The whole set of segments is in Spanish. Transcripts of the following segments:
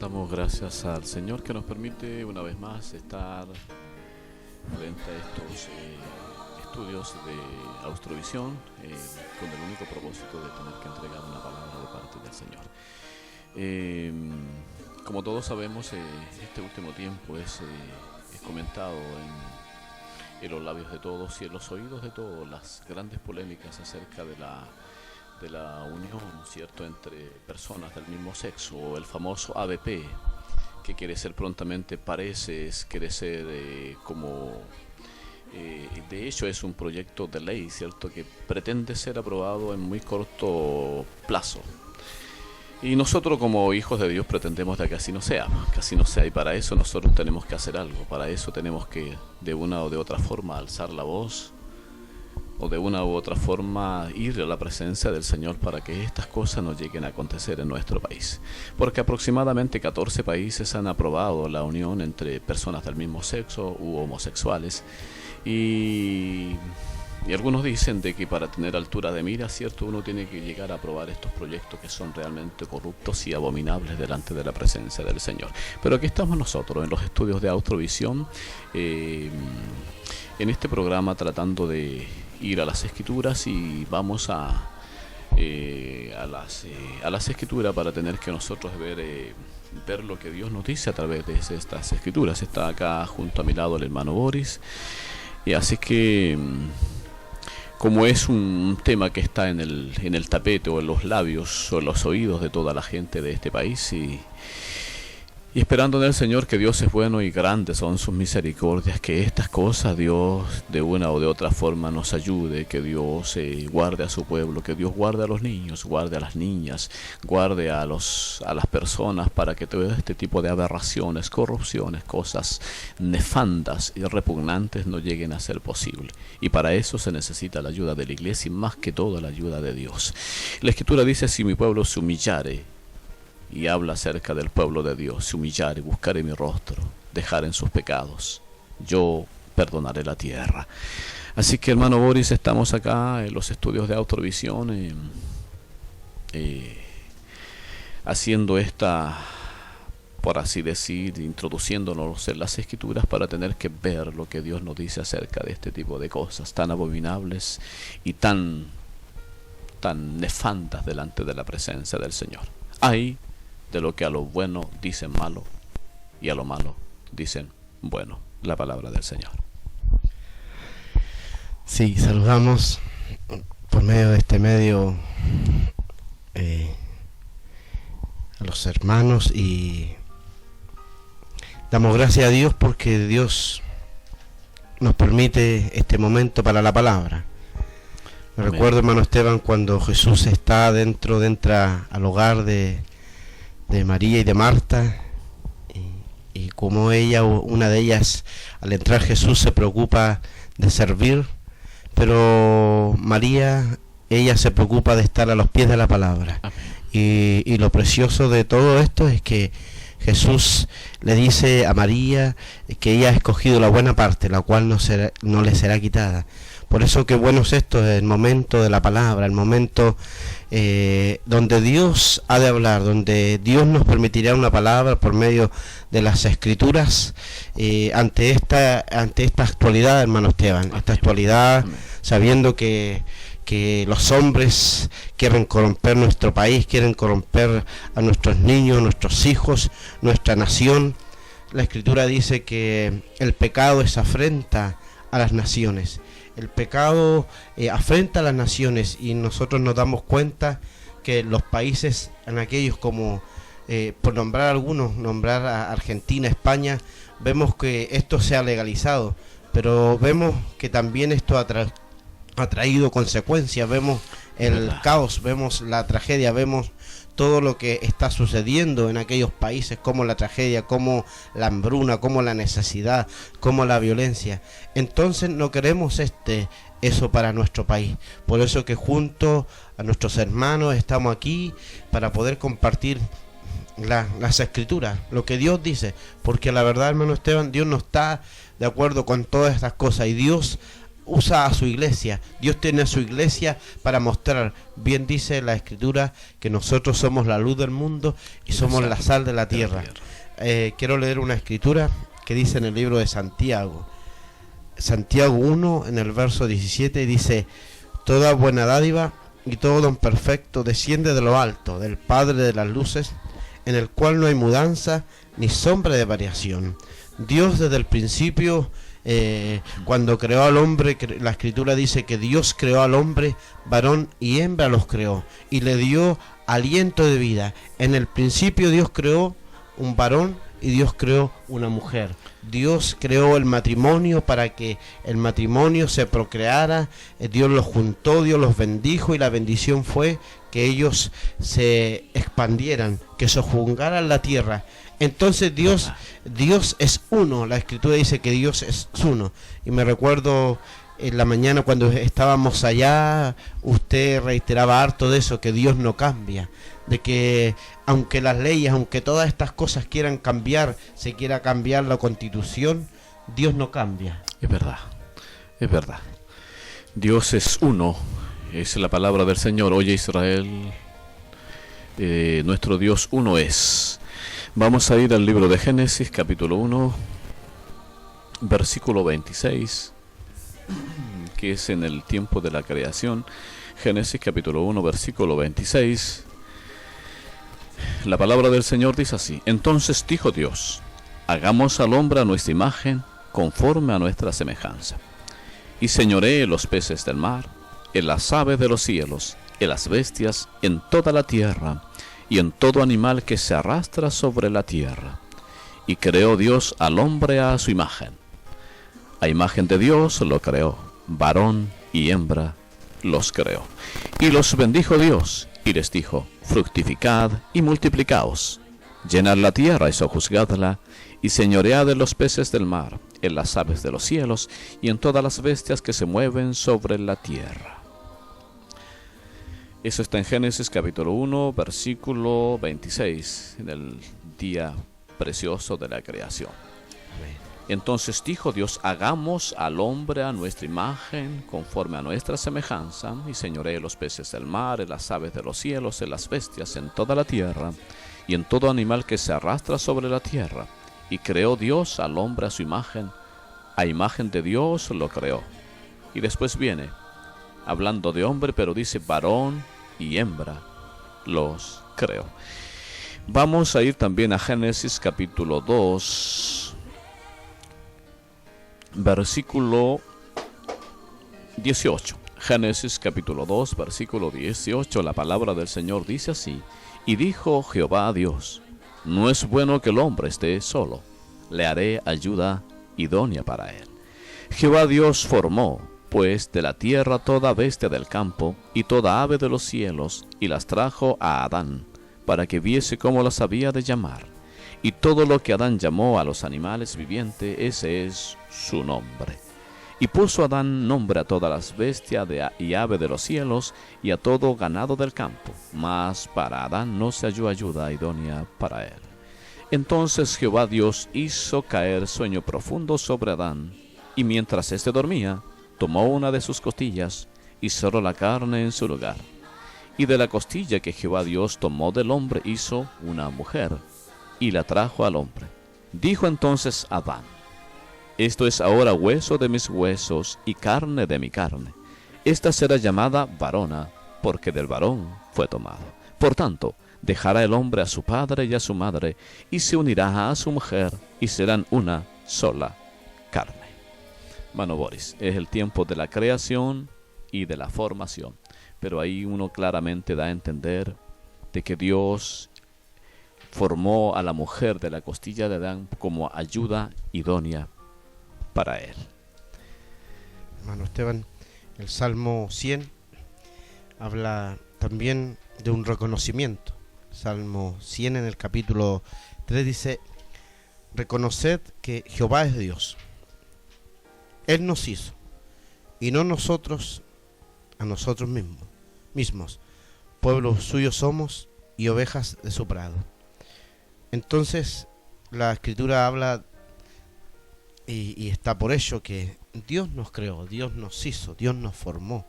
Damos gracias al Señor que nos permite una vez más estar frente a estos estudios de Austrovisión con el único propósito de tener que entregar una palabra de parte del Señor. Como todos sabemos, este último tiempo es comentado en los labios de todos y en los oídos de todos las grandes polémicas acerca de la unión, ¿cierto?, entre personas del mismo sexo, o el famoso ABP, que quiere ser prontamente pareces, quiere ser de hecho es un proyecto de ley, ¿cierto?, que pretende ser aprobado en muy corto plazo. Y nosotros como hijos de Dios pretendemos de que así no sea, y para eso nosotros tenemos que hacer algo, para eso tenemos que de una o de otra forma alzar la voz, o de una u otra forma ir a la presencia del Señor para que estas cosas no lleguen a acontecer en nuestro país. Porque aproximadamente 14 países han aprobado la unión entre personas del mismo sexo u homosexuales, y algunos dicen de que para tener altura de mira, ¿cierto?, uno tiene que llegar a aprobar estos proyectos que son realmente corruptos y abominables delante de la presencia del Señor. Pero aquí estamos nosotros en los estudios de Austrovisión, en este programa tratando de ir a las Escrituras, y vamos a las Escrituras para tener que nosotros ver lo que Dios nos dice a través de estas Escrituras. Está acá junto a mi lado el hermano Boris, y así que como es un tema que está en el tapete o en los labios o en los oídos de toda la gente de este país, y esperando en el Señor, que Dios es bueno y grandes son sus misericordias, que estas cosas Dios de una o de otra forma nos ayude, que Dios guarde a su pueblo, que Dios guarde a los niños, guarde a las niñas, guarde a las personas, para que todo este tipo de aberraciones, corrupciones, cosas nefandas y repugnantes no lleguen a ser posible. Y para eso se necesita la ayuda de la iglesia, y más que todo la ayuda de Dios. La Escritura dice: si mi pueblo se humillare, y habla acerca del pueblo de Dios, se humillare, buscaré mi rostro, dejar en sus pecados, yo perdonaré la tierra. Así que, hermano Boris, estamos acá en los estudios de Austrovisión, haciendo esta, por así decir, introduciéndonos en las Escrituras para tener que ver lo que Dios nos dice acerca de este tipo de cosas tan abominables y tan nefandas delante de la presencia del Señor. Hay de lo que a lo bueno dicen malo, y a lo malo dicen bueno. La palabra del Señor. Sí, saludamos por medio de este medio a los hermanos, y damos gracias a Dios porque Dios nos permite este momento para la palabra. Me recuerdo, hermano Esteban, cuando Jesús entra al hogar de María y de Marta, y como una de ellas, al entrar Jesús se preocupa de servir, pero María, ella se preocupa de estar a los pies de la palabra. Y lo precioso de todo esto es que Jesús le dice a María que ella ha escogido la buena parte, la cual no le será quitada. Por eso qué bueno es esto, el momento de la palabra, el momento donde Dios ha de hablar, donde Dios nos permitirá una palabra por medio de las Escrituras, ante esta actualidad, hermano Esteban, esta actualidad, sabiendo que los hombres quieren corromper nuestro país, quieren corromper a nuestros niños, nuestros hijos, nuestra nación. La Escritura dice que el pecado es afrenta a las naciones. El pecado afrenta a las naciones, y nosotros nos damos cuenta que los países, en aquellos como, por nombrar algunos, nombrar a Argentina, España, vemos que esto se ha legalizado, pero vemos que también esto ha traído consecuencias. Vemos el caos, vemos la tragedia, vemos todo lo que está sucediendo en aquellos países, como la tragedia, como la hambruna, como la necesidad, como la violencia. Entonces no queremos eso para nuestro país. Por eso que junto a nuestros hermanos estamos aquí para poder compartir las Escrituras, lo que Dios dice, porque la verdad, hermano Esteban, Dios no está de acuerdo con todas estas cosas, y Dios usa a su iglesia. Dios tiene a su iglesia para mostrar. Bien dice la Escritura que nosotros somos la luz del mundo y somos la sal de la tierra. Quiero leer una escritura que dice en el libro de Santiago. Santiago 1, en el verso 17, dice: toda buena dádiva y todo don perfecto desciende de lo alto, del Padre de las luces, en el cual no hay mudanza ni sombra de variación. Dios desde el principio, cuando creó al hombre, la Escritura dice que Dios creó al hombre, varón y hembra los creó, y le dio aliento de vida. En el principio Dios creó un varón y Dios creó una mujer. Dios creó el matrimonio para que el matrimonio se procreara. Dios los juntó, Dios los bendijo, y la bendición fue que ellos se expandieran, que sojuzgaran la tierra. Entonces Dios es uno. La Escritura dice que Dios es uno. Y me recuerdo en la mañana cuando estábamos allá, usted reiteraba harto de eso, que Dios no cambia, de que aunque las leyes, aunque todas estas cosas quieran cambiar, se quiera cambiar la Constitución, Dios no cambia. Es verdad, es verdad. Dios es uno, es la palabra del Señor. Oye Israel, nuestro Dios uno es. Vamos a ir al libro de Génesis, capítulo 1, versículo 26, que es en el tiempo de la creación. Génesis, capítulo 1, versículo 26. La palabra del Señor dice así: entonces dijo Dios, hagamos al hombre a nuestra imagen, conforme a nuestra semejanza, y señoree en los peces del mar, en las aves de los cielos, en las bestias, en toda la tierra, y en todo animal que se arrastra sobre la tierra. Y creó Dios al hombre a su imagen. A imagen de Dios lo creó, varón y hembra los creó. Y los bendijo Dios, y les dijo: fructificad y multiplicaos, llenad la tierra y sojuzgadla, y señoread en los peces del mar, en las aves de los cielos, y en todas las bestias que se mueven sobre la tierra. Eso está en Génesis capítulo 1, versículo 26, en el día precioso de la creación. Entonces dijo Dios: hagamos al hombre a nuestra imagen, conforme a nuestra semejanza, y señoree los peces del mar, en las aves de los cielos, en las bestias, en toda la tierra, y en todo animal que se arrastra sobre la tierra. Y creó Dios al hombre a su imagen, a imagen de Dios lo creó. Y después viene, hablando de hombre, pero dice varón y hembra los creó. Vamos a ir también a Génesis capítulo 2, versículo 18. Génesis capítulo 2, versículo 18. La palabra del Señor dice así: y dijo Jehová a Dios: no es bueno que el hombre esté solo, le haré ayuda idónea para él. Jehová Dios formó pues de la tierra toda bestia del campo y toda ave de los cielos, y las trajo a Adán, para que viese cómo las había de llamar. Y todo lo que Adán llamó a los animales vivientes, ese es su nombre. Y puso Adán nombre a todas las bestias y ave de los cielos, y a todo ganado del campo. Mas para Adán no se halló ayuda idónea para él. Entonces Jehová Dios hizo caer sueño profundo sobre Adán, y mientras éste dormía, tomó una de sus costillas y cerró la carne en su lugar. Y de la costilla que Jehová Dios tomó del hombre hizo una mujer, y la trajo al hombre. Dijo entonces Adán: esto es ahora hueso de mis huesos y carne de mi carne. Esta será llamada varona, porque del varón fue tomado. Por tanto, dejará el hombre a su padre y a su madre, y se unirá a su mujer, y serán una sola carne. Mano Boris, es el tiempo de la creación y de la formación, pero ahí uno claramente da a entender de que Dios formó a la mujer de la costilla de Adán como ayuda idónea para él. Hermano Esteban, el Salmo 100 habla también de un reconocimiento. Salmo 100 en el capítulo 3 dice: reconoced que Jehová es Dios. Él nos hizo, y no nosotros a nosotros mismos. Pueblo suyo somos y ovejas de su prado. Entonces, la Escritura habla y está por ello que Dios nos creó, Dios nos hizo, Dios nos formó.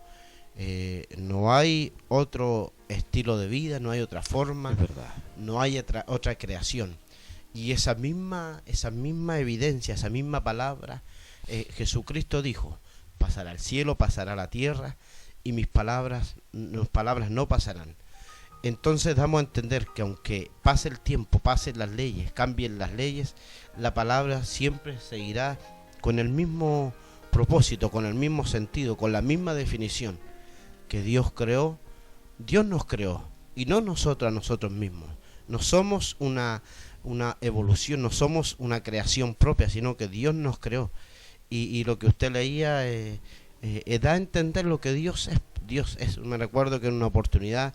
No hay otro estilo de vida, no hay otra forma, Es verdad. no hay otra creación. Y esa misma evidencia, esa misma palabra, Jesucristo dijo: pasará el cielo, pasará la tierra, y mis palabras no pasarán. Entonces damos a entender que aunque pase el tiempo, pasen las leyes, cambien las leyes, la palabra siempre seguirá con el mismo propósito, con el mismo sentido, con la misma definición. Que Dios creó, Dios nos creó, y no nosotros a nosotros mismos. No somos una evolución, no somos una creación propia, sino que Dios nos creó. Y lo que usted leía da a entender lo que Dios es. Dios es. Me recuerdo que en una oportunidad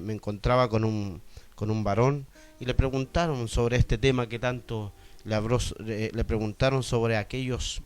me encontraba con un varón y le preguntaron sobre este tema que tanto le preguntaron sobre aquellos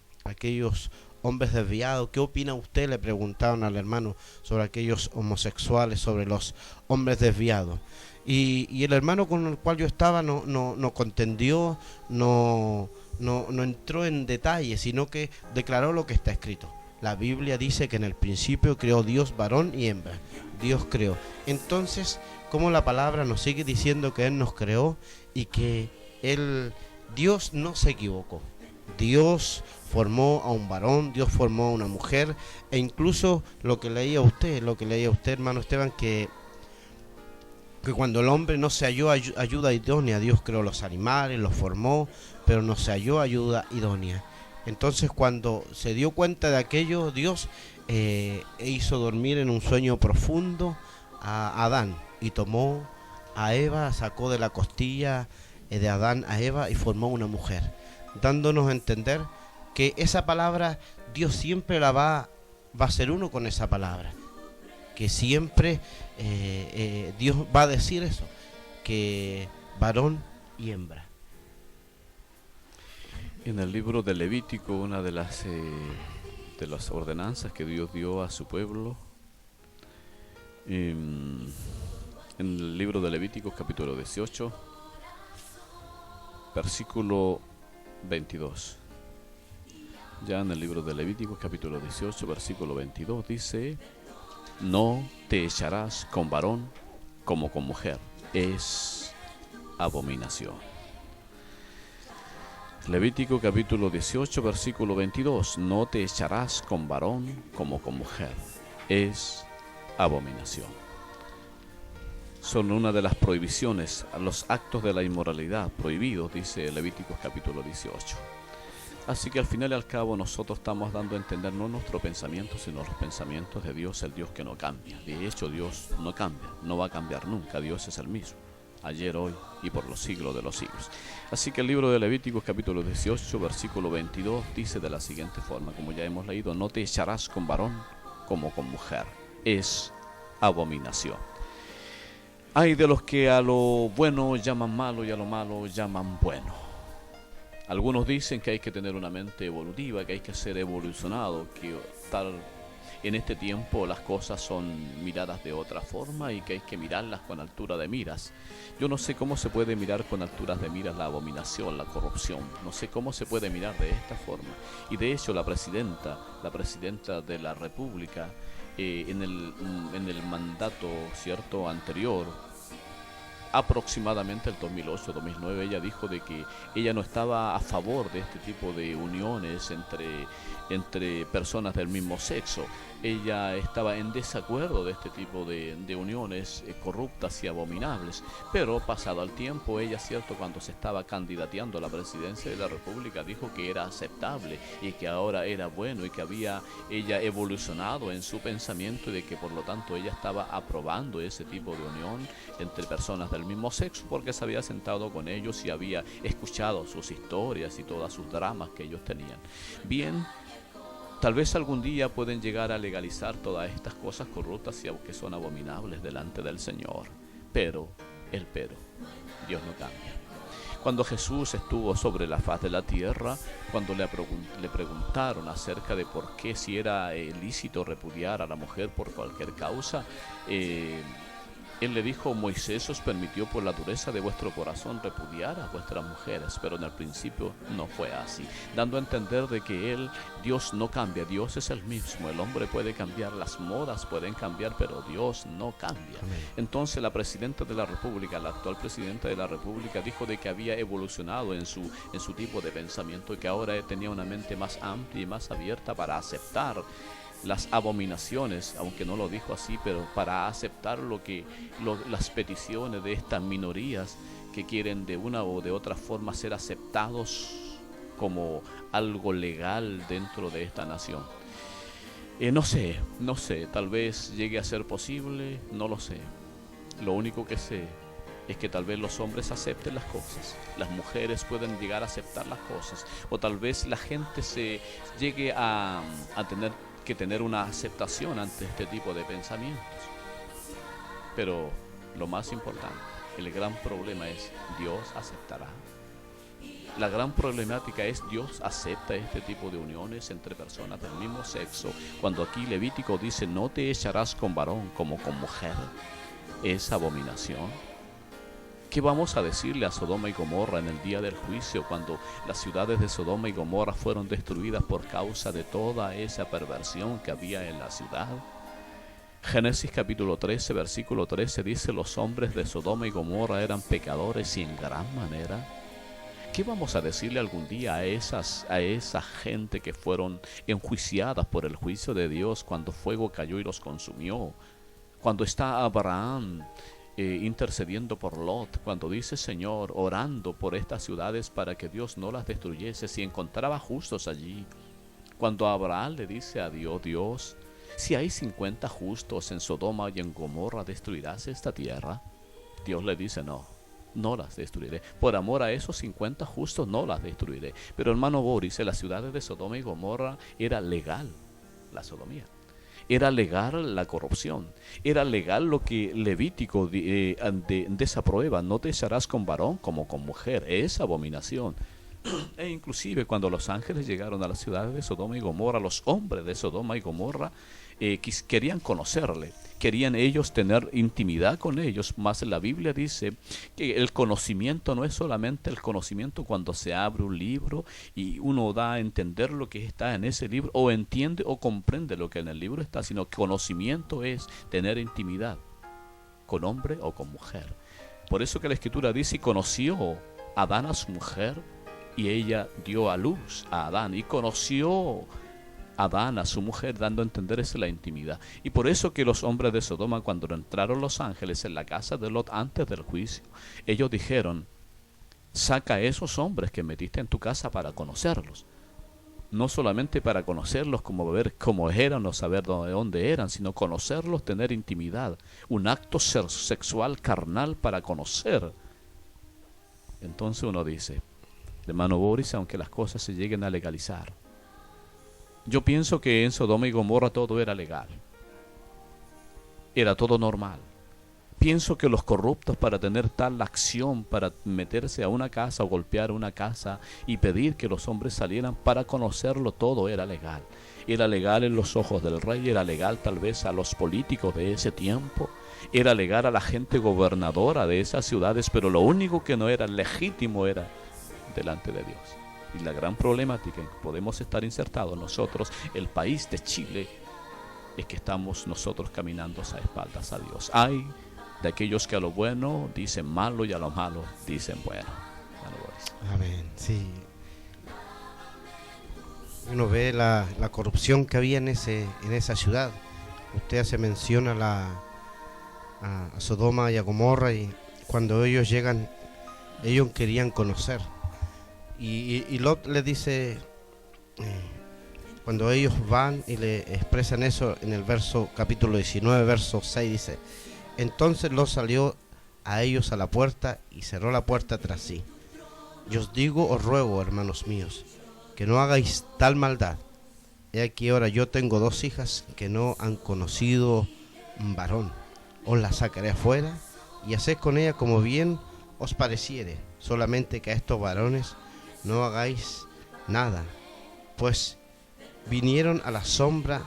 hombres desviados. ¿Qué opina usted?, le preguntaron al hermano, sobre aquellos homosexuales, sobre los hombres desviados. Y el hermano con el cual yo estaba no contendió, no entró en detalle, sino que declaró lo que está escrito. La Biblia dice que en el principio creó Dios varón y hembra. Dios creó. Entonces, como la palabra nos sigue diciendo que Él nos creó y que Dios no se equivocó. Dios formó a un varón, Dios formó a una mujer, e incluso lo que leía usted, hermano Esteban, que cuando el hombre no se halló ayuda idónea, Dios creó los animales, los formó, pero no se halló ayuda idónea. Entonces, cuando se dio cuenta de aquello, Dios hizo dormir en un sueño profundo a Adán, y tomó a Eva, sacó de la costilla de Adán a Eva y formó una mujer, dándonos a entender que esa palabra Dios siempre va a ser uno con esa palabra, que siempre Dios va a decir eso, que varón y hembra. En el libro de Levítico, una de las ordenanzas que Dios dio a su pueblo, en el libro de Levítico capítulo 18, versículo 22. Ya en el libro de Levítico capítulo 18, versículo 22 dice: no te echarás con varón como con mujer, es abominación. Levítico capítulo 18, versículo 22: no te echarás con varón como con mujer, es abominación. Son una de las prohibiciones, los actos de la inmoralidad prohibidos, dice Levítico capítulo 18. Así que al final y al cabo nosotros estamos dando a entender no nuestro pensamiento, sino los pensamientos de Dios, el Dios que no cambia. De hecho, Dios no cambia, no va a cambiar nunca. Dios es el mismo, ayer, hoy y por los siglos de los siglos. Así que el libro de Levítico capítulo 18, versículo 22 dice de la siguiente forma, como ya hemos leído: no te echarás con varón como con mujer, es abominación. Hay de los que a lo bueno llaman malo y a lo malo llaman bueno. Algunos dicen que hay que tener una mente evolutiva, que hay que ser evolucionado, que tal en este tiempo las cosas son miradas de otra forma y que hay que mirarlas con altura de miras. Yo no sé cómo se puede mirar con alturas de miras la abominación, la corrupción. No sé cómo se puede mirar de esta forma. Y de hecho la presidenta de la República, en el mandato, ¿cierto?, anterior, aproximadamente el 2008-2009, ella dijo de que ella no estaba a favor de este tipo de uniones entre personas del mismo sexo. Ella estaba en desacuerdo de este tipo de uniones corruptas y abominables. Pero pasado el tiempo, ella, cierto, cuando se estaba candidateando a la presidencia de la República, dijo que era aceptable y que ahora era bueno y que había ella evolucionado en su pensamiento y de que por lo tanto ella estaba aprobando ese tipo de unión entre personas del mismo sexo, porque se había sentado con ellos y había escuchado sus historias y todas sus dramas que ellos tenían. Bien, tal vez algún día pueden llegar a legalizar todas estas cosas corruptas y aunque son abominables delante del Señor. Pero, Dios no cambia. Cuando Jesús estuvo sobre la faz de la tierra, cuando le preguntaron acerca de por qué, si era lícito repudiar a la mujer por cualquier causa, Él le dijo: Moisés os permitió por la dureza de vuestro corazón repudiar a vuestras mujeres, pero en el principio no fue así, dando a entender de que Dios no cambia, Dios es el mismo. El hombre puede cambiar, las modas pueden cambiar, pero Dios no cambia. Amén. Entonces la presidenta de la República, la actual presidenta de la República, dijo de que había evolucionado en su tipo de pensamiento y que ahora tenía una mente más amplia y más abierta para aceptar las abominaciones, aunque no lo dijo así, pero para aceptar las peticiones de estas minorías que quieren de una o de otra forma ser aceptados como algo legal dentro de esta nación. No sé, tal vez llegue a ser posible, no lo sé. Lo único que sé es que tal vez los hombres acepten las cosas, las mujeres pueden llegar a aceptar las cosas, o tal vez la gente se llegue a tener una aceptación ante este tipo de pensamientos. Pero lo más importante, el gran problema es: ¿Dios aceptará? La gran problemática es: ¿Dios acepta este tipo de uniones entre personas del mismo sexo? Cuando aquí Levítico dice: no te echarás con varón como con mujer, ¿es abominación? ¿Qué vamos a decirle a Sodoma y Gomorra en el día del juicio, cuando las ciudades de Sodoma y Gomorra fueron destruidas por causa de toda esa perversión que había en la ciudad? Génesis capítulo 13, versículo 13 dice: los hombres de Sodoma y Gomorra eran pecadores y en gran manera. ¿Qué vamos a decirle algún día a esa gente que fueron enjuiciadas por el juicio de Dios cuando fuego cayó y los consumió? Cuando está Abraham intercediendo por Lot, cuando dice: Señor, orando por estas ciudades para que Dios no las destruyese, si encontraba justos allí. Cuando Abraham le dice a Dios: Dios, si hay 50 justos en Sodoma y en Gomorra, ¿destruirás esta tierra? Dios le dice: no las destruiré. Por amor a esos 50 justos no las destruiré. Pero hermano Boris, en las ciudades de Sodoma y Gomorra era legal la sodomía. Era legal la corrupción, era legal lo que Levítico desaprueba: no te echarás con varón como con mujer, es abominación. E inclusive cuando los ángeles llegaron a las ciudades de Sodoma y Gomorra, los hombres de Sodoma y Gomorra querían conocerle, querían ellos tener intimidad con ellos, mas la Biblia dice que el conocimiento no es solamente el conocimiento cuando se abre un libro y uno da a entender lo que está en ese libro, o entiende o comprende lo que en el libro está, sino que conocimiento es tener intimidad con hombre o con mujer. Por eso que la Escritura dice: y conoció Adán a su mujer, y ella dio a luz a Adán, y conoció Adán a su mujer, dando a entender esa la intimidad. Y por eso que los hombres de Sodoma, cuando entraron los ángeles en la casa de Lot antes del juicio, ellos dijeron: saca a esos hombres que metiste en tu casa para conocerlos. No solamente para conocerlos, como ver cómo eran o saber de dónde eran, sino conocerlos, tener intimidad, un acto sexual carnal para conocer. Entonces uno dice: hermano Boris, aunque las cosas se lleguen a legalizar, yo pienso que en Sodoma y Gomorra todo era legal, era todo normal. Pienso que los corruptos, para tener tal acción, para meterse a una casa o golpear una casa y pedir que los hombres salieran para conocerlo, todo era legal. Era legal en los ojos del rey, era legal tal vez a los políticos de ese tiempo, era legal a la gente gobernadora de esas ciudades, pero lo único que no era legítimo era delante de Dios. Y la gran problemática en que podemos estar insertados nosotros, el país de Chile, es que estamos nosotros caminando a espaldas a Dios. Hay de aquellos que a lo bueno dicen malo y a lo malo dicen bueno. Amén, sí. Uno ve la corrupción que había en esa ciudad. Usted hace mención a Sodoma y a Gomorra, y cuando ellos llegan, ellos querían conocer. Y Lot le dice, cuando ellos van y le expresan eso en el capítulo 19, verso 6, dice: entonces Lot salió a ellos a la puerta y cerró la puerta tras sí. Yo os digo, os ruego, hermanos míos, que no hagáis tal maldad. He aquí ahora yo tengo 2 hijas que no han conocido varón. Os las sacaré afuera y haced con ellas como bien os pareciere, solamente que a estos varones no hagáis nada, pues vinieron a la sombra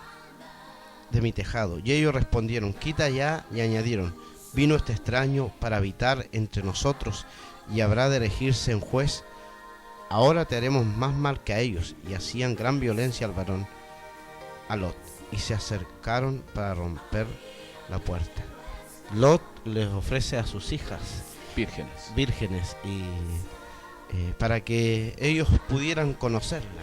de mi tejado. Y ellos respondieron: quita ya, y añadieron: vino este extraño para habitar entre nosotros y habrá de elegirse en juez. Ahora te haremos más mal que a ellos. Y hacían gran violencia al varón, a Lot, y se acercaron para romper la puerta. Lot les ofrece a sus hijas vírgenes y para que ellos pudieran conocerla.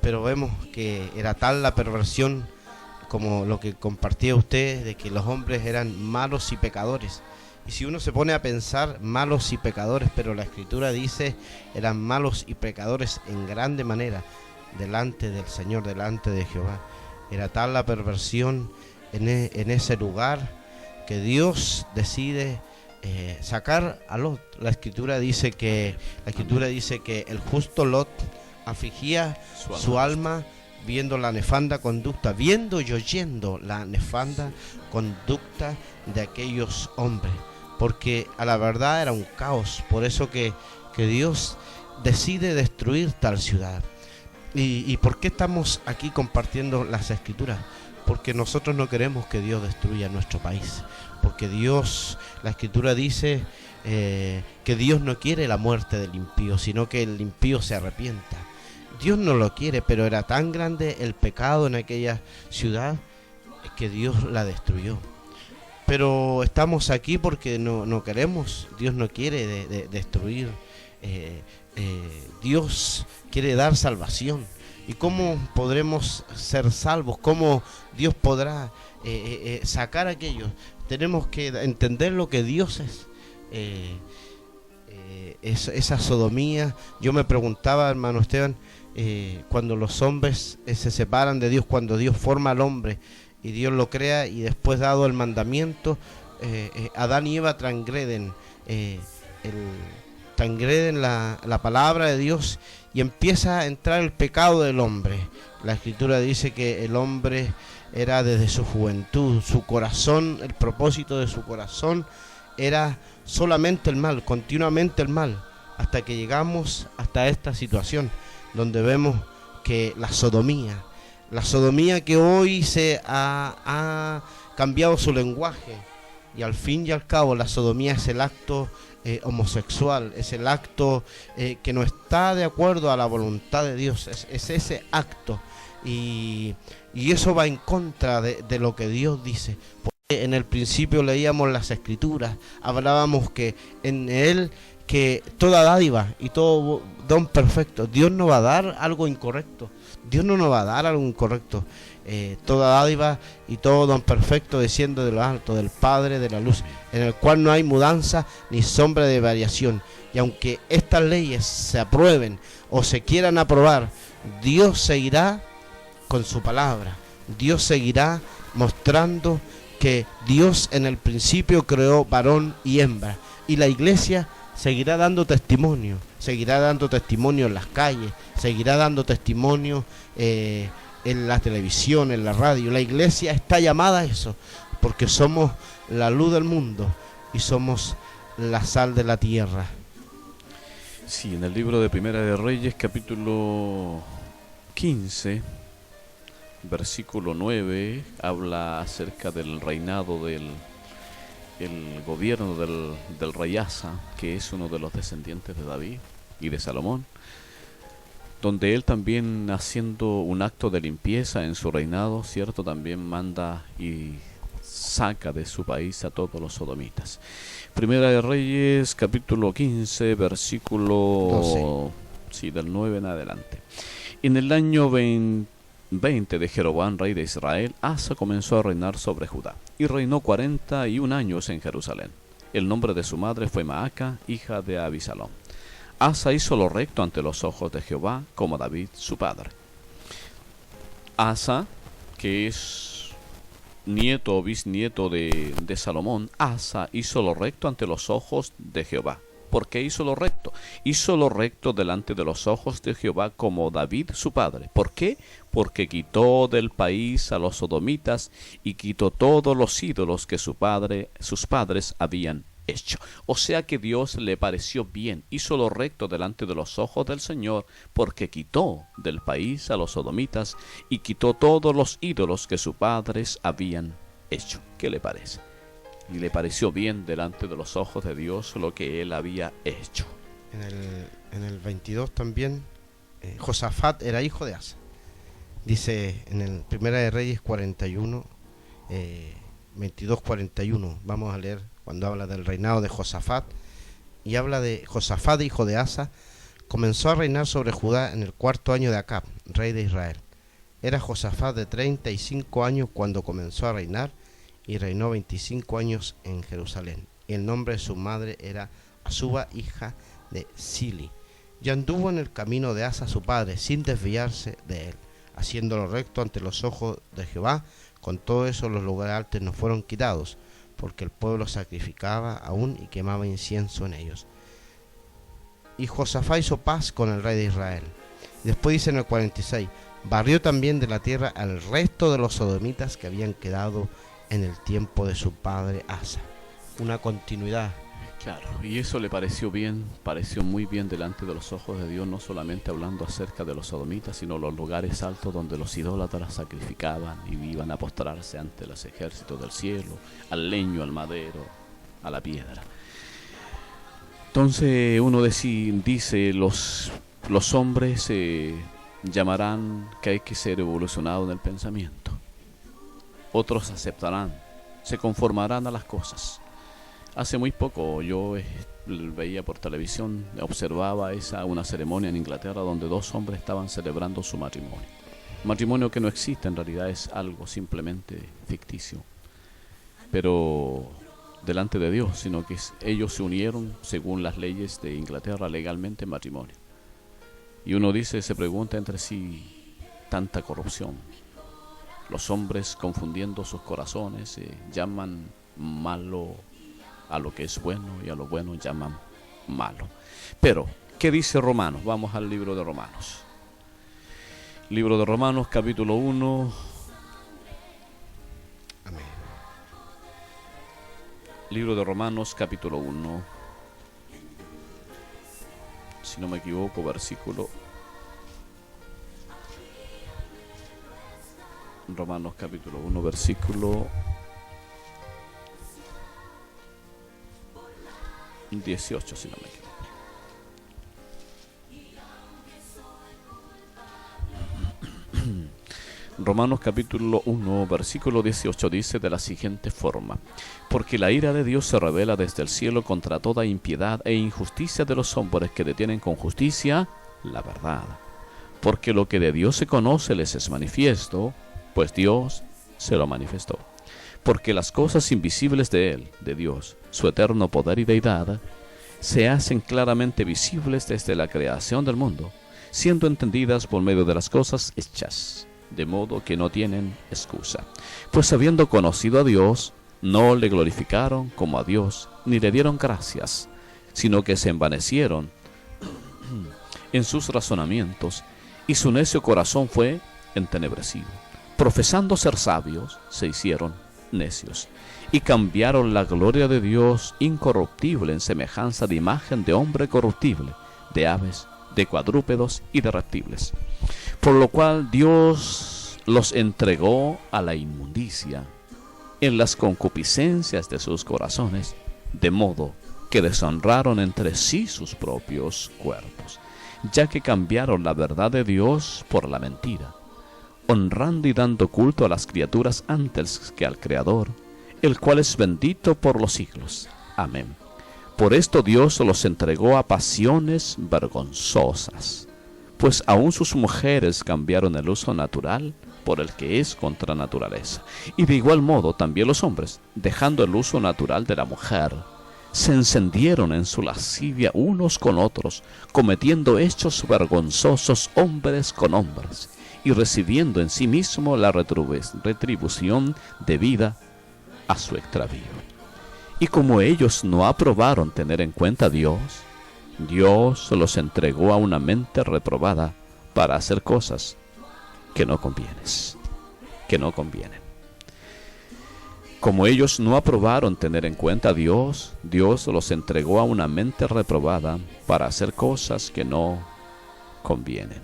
Pero vemos que era tal la perversión, como lo que compartía usted, de que los hombres eran malos y pecadores. Y si uno se pone a pensar, malos y pecadores, pero la Escritura dice eran malos y pecadores en grande manera delante del Señor, delante de Jehová. Era tal la perversión en ese lugar que Dios decide sacar a Lot. La Escritura dice que el justo Lot afligía su alma viendo la nefanda conducta, viendo y oyendo la nefanda conducta de aquellos hombres, porque a la verdad era un caos. Por eso que Dios decide destruir tal ciudad. ¿Y por qué estamos aquí compartiendo las Escrituras? Porque nosotros no queremos que Dios destruya nuestro país, porque la Escritura dice que Dios no quiere la muerte del impío, sino que el impío se arrepienta. Dios no lo quiere, pero era tan grande el pecado en aquella ciudad que Dios la destruyó. Pero estamos aquí porque no queremos, Dios no quiere destruir, Dios quiere dar salvación. ¿Y cómo podremos ser salvos? ¿Cómo Dios podrá sacar a aquellos? Tenemos que entender lo que Dios es. Esa sodomía. Yo me preguntaba, hermano Esteban, cuando los hombres se separan de Dios, cuando Dios forma al hombre y Dios lo crea, y después dado el mandamiento, Adán y Eva transgreden la palabra de Dios, y empieza a entrar el pecado del hombre. La Escritura dice que el hombre era desde su juventud, su corazón, el propósito de su corazón era solamente el mal, continuamente el mal, hasta que llegamos hasta esta situación donde vemos que la sodomía que hoy se ha cambiado su lenguaje, y al fin y al cabo la sodomía es el acto homosexual, es el acto que no está de acuerdo a la voluntad de Dios, es ese acto, y eso va en contra de lo que Dios dice. Porque en el principio leíamos las Escrituras, hablábamos que en Él que toda dádiva y todo don perfecto, Dios no va a dar algo incorrecto, Dios no nos va a dar algo incorrecto. Toda dádiva y todo don perfecto desciende de lo alto, del Padre de la luz, en el cual no hay mudanza ni sombra de variación. Y aunque estas leyes se aprueben o se quieran aprobar, Dios seguirá con su palabra. Dios seguirá mostrando que Dios en el principio creó varón y hembra, y la iglesia seguirá dando testimonio en las calles, seguirá dando testimonio en la televisión, en la radio. La iglesia está llamada a eso, porque somos la luz del mundo y somos la sal de la tierra. Sí, en el libro de Primera de Reyes, capítulo 15, versículo 9, habla acerca del reinado el gobierno del rey Asa, que es uno de los descendientes de David y de Salomón, donde él también, haciendo un acto de limpieza en su reinado, cierto, también manda y saca de su país a todos los sodomitas. Primera de Reyes, capítulo 15, versículo 12. Sí, del 9 en adelante. En el año 20 de Jeroboam, rey de Israel, Asa comenzó a reinar sobre Judá, y reinó 41 años en Jerusalén. El nombre de su madre fue Maaca, hija de Abisalom. Asa hizo lo recto ante los ojos de Jehová, como David su padre. Asa, que es nieto o bisnieto de Salomón, Asa hizo lo recto ante los ojos de Jehová. ¿Por qué hizo lo recto? Hizo lo recto delante de los ojos de Jehová, como David su padre. ¿Por qué? Porque quitó del país a los sodomitas y quitó todos los ídolos que sus padres habían hecho. O sea que Dios le pareció bien, hizo lo recto delante de los ojos del Señor, porque quitó del país a los sodomitas y quitó todos los ídolos que sus padres habían hecho. ¿Qué le parece? y le pareció bien delante de los ojos de Dios lo que él había hecho. En el 22 también, Josafat era hijo de Asa. Dice en el Primera de Reyes 41, 22-41, vamos a leer cuando habla del reinado de Josafat, y habla de Josafat, hijo de Asa, comenzó a reinar sobre Judá en el 4.º año de Acab, rey de Israel. Era Josafat de 35 años cuando comenzó a reinar, y reinó 25 años en Jerusalén. Y el nombre de su madre era Asuba, hija de Sili. Y anduvo en el camino de Asa su padre, sin desviarse de él, haciéndolo recto ante los ojos de Jehová. Con todo eso los lugares altos no fueron quitados, porque el pueblo sacrificaba aún y quemaba incienso en ellos. Y Josafat hizo paz con el rey de Israel. Después dice en el 46, barrió también de la tierra al resto de los sodomitas que habían quedado en el tiempo de su padre Asa. Una continuidad. Claro, y eso le pareció bien, pareció muy bien delante de los ojos de Dios, no solamente hablando acerca de los sodomitas, sino los lugares altos donde los idólatras sacrificaban y iban a postrarse ante los ejércitos del cielo, al leño, al madero, a la piedra. Entonces uno dice, los hombres llamarán que hay que ser evolucionado en el pensamiento. Otros aceptarán, se conformarán a las cosas. Hace muy poco yo veía por televisión, observaba una ceremonia en Inglaterra donde dos hombres estaban celebrando su matrimonio. Matrimonio que no existe, en realidad es algo simplemente ficticio, pero delante de Dios, sino que ellos se unieron según las leyes de Inglaterra legalmente en matrimonio. Y uno se pregunta entre sí, tanta corrupción. Los hombres confundiendo sus corazones llaman malo a lo que es bueno y a lo bueno llaman malo. Pero, ¿qué dice Romanos? Vamos al libro de Romanos. Libro de Romanos, capítulo 1. Amén. Libro de Romanos, capítulo 1. Si no me equivoco, versículo. Romanos, capítulo 1, versículo 18, si no me equivoco. Romanos capítulo 1, versículo 18 dice de la siguiente forma: porque la ira de Dios se revela desde el cielo contra toda impiedad e injusticia de los hombres que detienen con justicia la verdad. Porque lo que de Dios se conoce les es manifiesto, pues Dios se lo manifestó. Porque las cosas invisibles de Él, de Dios, su eterno poder y deidad, se hacen claramente visibles desde la creación del mundo, siendo entendidas por medio de las cosas hechas, de modo que no tienen excusa. Pues habiendo conocido a Dios, no le glorificaron como a Dios, ni le dieron gracias, sino que se envanecieron en sus razonamientos, y su necio corazón fue entenebrecido. Profesando ser sabios, se hicieron necios, y cambiaron la gloria de Dios incorruptible en semejanza de imagen de hombre corruptible, de aves, de cuadrúpedos y de reptiles. Por lo cual Dios los entregó a la inmundicia en las concupiscencias de sus corazones, de modo que deshonraron entre sí sus propios cuerpos, ya que cambiaron la verdad de Dios por la mentira, honrando y dando culto a las criaturas antes que al Creador, el cual es bendito por los siglos. Amén. Por esto Dios los entregó a pasiones vergonzosas, pues aún sus mujeres cambiaron el uso natural por el que es contra naturaleza. Y de igual modo también los hombres, dejando el uso natural de la mujer, se encendieron en su lascivia unos con otros, cometiendo hechos vergonzosos hombres con hombres, y recibiendo en sí mismo la retribución debida a su extravío. Y como ellos no aprobaron tener en cuenta a Dios, Dios los entregó a una mente reprobada para hacer cosas que no convienen. Como ellos no aprobaron tener en cuenta a Dios, Dios los entregó a una mente reprobada para hacer cosas que no convienen.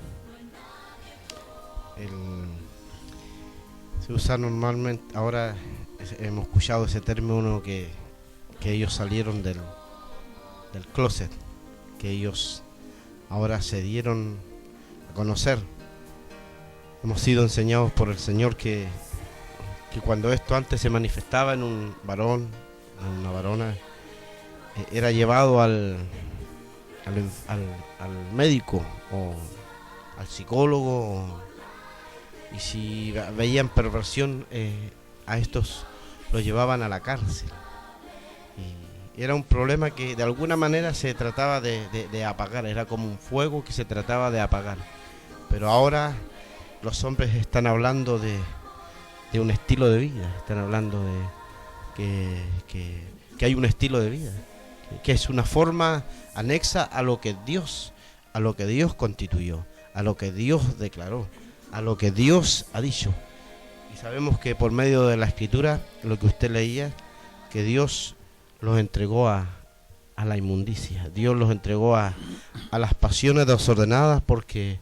Se usa normalmente ahora hemos escuchado ese término que ellos salieron del closet, que ellos ahora se dieron a conocer. Hemos sido enseñados por el Señor que cuando esto antes se manifestaba en un varón, en una varona, era llevado al médico o al psicólogo, y si veían perversión, a estos los llevaban a la cárcel. Y era un problema que de alguna manera se trataba de apagar, era como un fuego que se trataba de apagar. Pero ahora los hombres están hablando de un estilo de vida, están hablando de que hay un estilo de vida, que es una forma anexa a lo que Dios constituyó, a lo que Dios declaró, a lo que Dios ha dicho. Y sabemos que por medio de la Escritura, lo que usted leía, que Dios los entregó a la inmundicia, Dios los entregó a las pasiones desordenadas, porque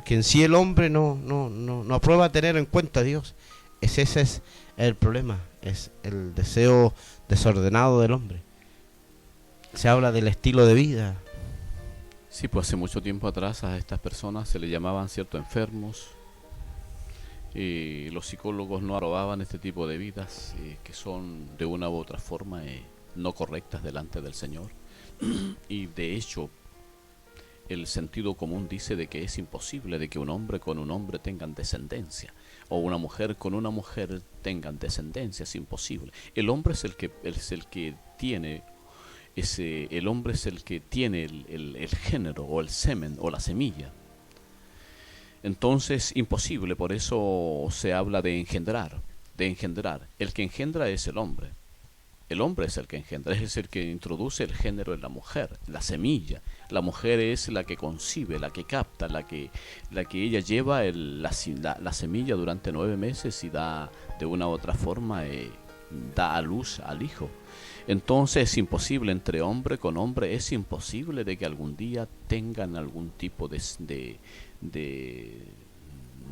en sí el hombre no aprueba tener en cuenta a Dios. Ese es el problema, es el deseo desordenado del hombre. Se habla del estilo de vida. Sí, pues hace mucho tiempo atrás a estas personas se les llamaban enfermos, y los psicólogos no aprobaban este tipo de vidas que son de una u otra forma no correctas delante del Señor. Y de hecho el sentido común dice de que es imposible de que un hombre con un hombre tengan descendencia, o una mujer con una mujer tengan descendencia. Es imposible. El hombre es el que tiene el hombre es el que tiene el género, o el semen, o la semilla. Entonces, imposible. Por eso se habla de engendrar. El que engendra es el hombre. El hombre es el que engendra, es el que introduce el género en la mujer, la semilla. La mujer es la que concibe, la que capta, la que ella lleva la semilla durante 9 meses y da de una u otra forma, da a luz al hijo. Entonces es imposible entre hombre con hombre, es imposible de que algún día tengan algún tipo de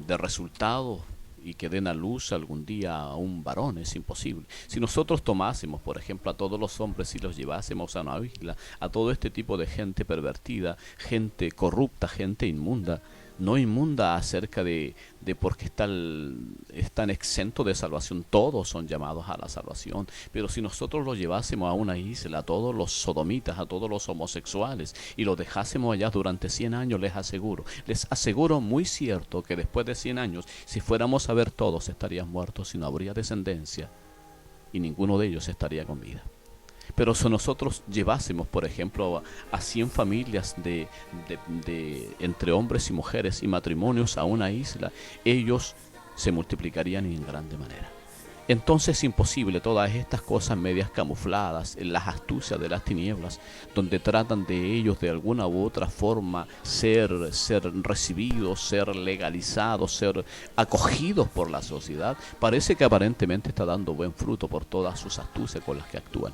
resultado y que den a luz algún día a un varón. Es imposible. Si nosotros tomásemos, por ejemplo, a todos los hombres y los llevásemos a una isla, a todo este tipo de gente pervertida, gente corrupta, gente inmunda, no inmunda acerca de porque están exentos de salvación, todos son llamados a la salvación, pero si nosotros los llevásemos a una isla, a todos los sodomitas, a todos los homosexuales, y los dejásemos allá durante 100 años, les aseguro muy cierto que después de 100 años, si fuéramos a ver, todos estarían muertos y no habría descendencia, y ninguno de ellos estaría con vida. Pero si nosotros llevásemos, por ejemplo, a 100 familias entre hombres y mujeres y matrimonios a una isla, ellos se multiplicarían en grande manera. Entonces es imposible todas estas cosas medias camufladas, en las astucias de las tinieblas, donde tratan de ellos de alguna u otra forma ser recibidos, ser legalizados, ser acogidos por la sociedad. Parece que aparentemente está dando buen fruto por todas sus astucias con las que actúan.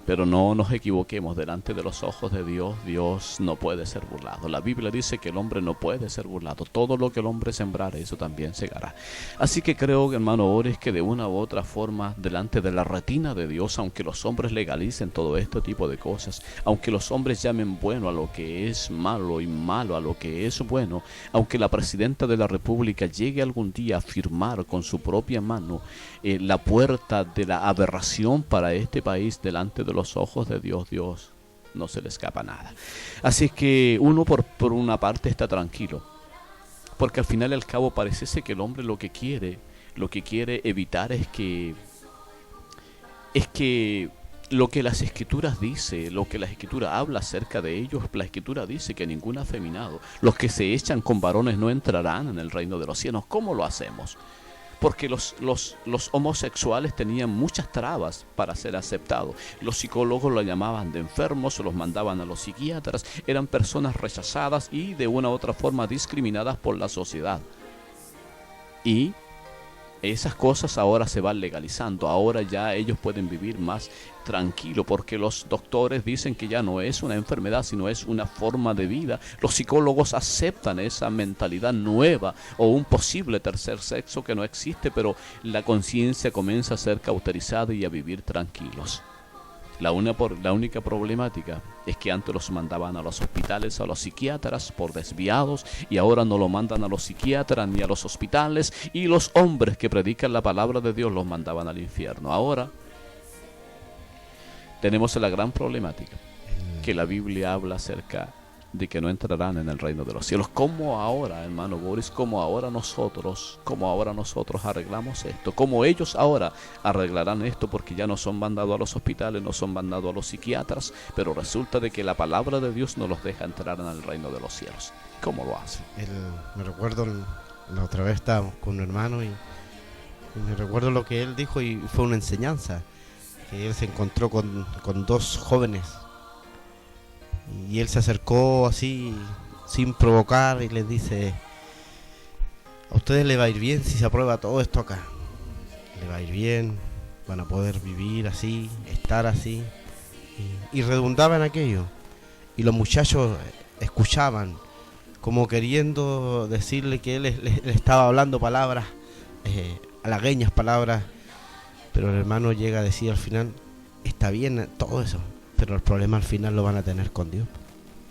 Pero no nos equivoquemos, delante de los ojos de Dios, Dios no puede ser burlado. La Biblia dice que el hombre no puede ser burlado. Todo lo que el hombre sembrare, eso también segará. Así que creo, hermano Boris, que de una u otra forma, delante de la retina de Dios, aunque los hombres legalicen todo este tipo de cosas, aunque los hombres llamen bueno a lo que es malo y malo a lo que es bueno, aunque la presidenta de la República llegue algún día a firmar con su propia mano la puerta de la aberración para este país delante de los ojos de Dios, Dios no se le escapa nada. Así que uno por una parte está tranquilo, porque al final y al cabo parece que el hombre lo que quiere evitar es que lo que las Escrituras dice, lo que la Escritura habla acerca de ellos, la Escritura dice que ningún afeminado, los que se echan con varones no entrarán en el reino de los cielos. ¿Cómo lo hacemos? Porque los homosexuales tenían muchas trabas para ser aceptados. Los psicólogos lo llamaban de enfermos, los mandaban a los psiquiatras, eran personas rechazadas y de una u otra forma discriminadas por la sociedad. Y esas cosas ahora se van legalizando, ahora ya ellos pueden vivir más tranquilo porque los doctores dicen que ya no es una enfermedad, sino es una forma de vida. Los psicólogos aceptan esa mentalidad nueva o un posible tercer sexo que no existe, pero la conciencia comienza a ser cauterizada y a vivir tranquilos. La única problemática es que antes los mandaban a los hospitales, a los psiquiatras por desviados, y ahora no lo mandan a los psiquiatras ni a los hospitales, y los hombres que predican la palabra de Dios los mandaban al infierno. Ahora tenemos la gran problemática que la Biblia habla acerca de que no entrarán en el reino de los cielos. ¿Cómo ahora, hermano Boris, cómo ahora nosotros arreglamos esto? ¿Cómo ellos ahora arreglarán esto? Porque ya no son mandados a los hospitales, no son mandados a los psiquiatras, pero resulta de que la palabra de Dios no los deja entrar en el reino de los cielos. ¿Cómo lo hacen? Me recuerdo, la otra vez estábamos con un hermano y me recuerdo lo que él dijo y fue una enseñanza, que él se encontró con dos jóvenes. Y él se acercó así, sin provocar, y les dice: a ustedes les va a ir bien si se aprueba todo esto acá. Les va a ir bien, van a poder vivir así, estar así. Y redundaba en aquello. Y los muchachos escuchaban, como queriendo decirle que él le estaba hablando palabras, halagueñas palabras. Pero el hermano llega a decir al final: está bien todo eso, pero el problema al final lo van a tener con Dios,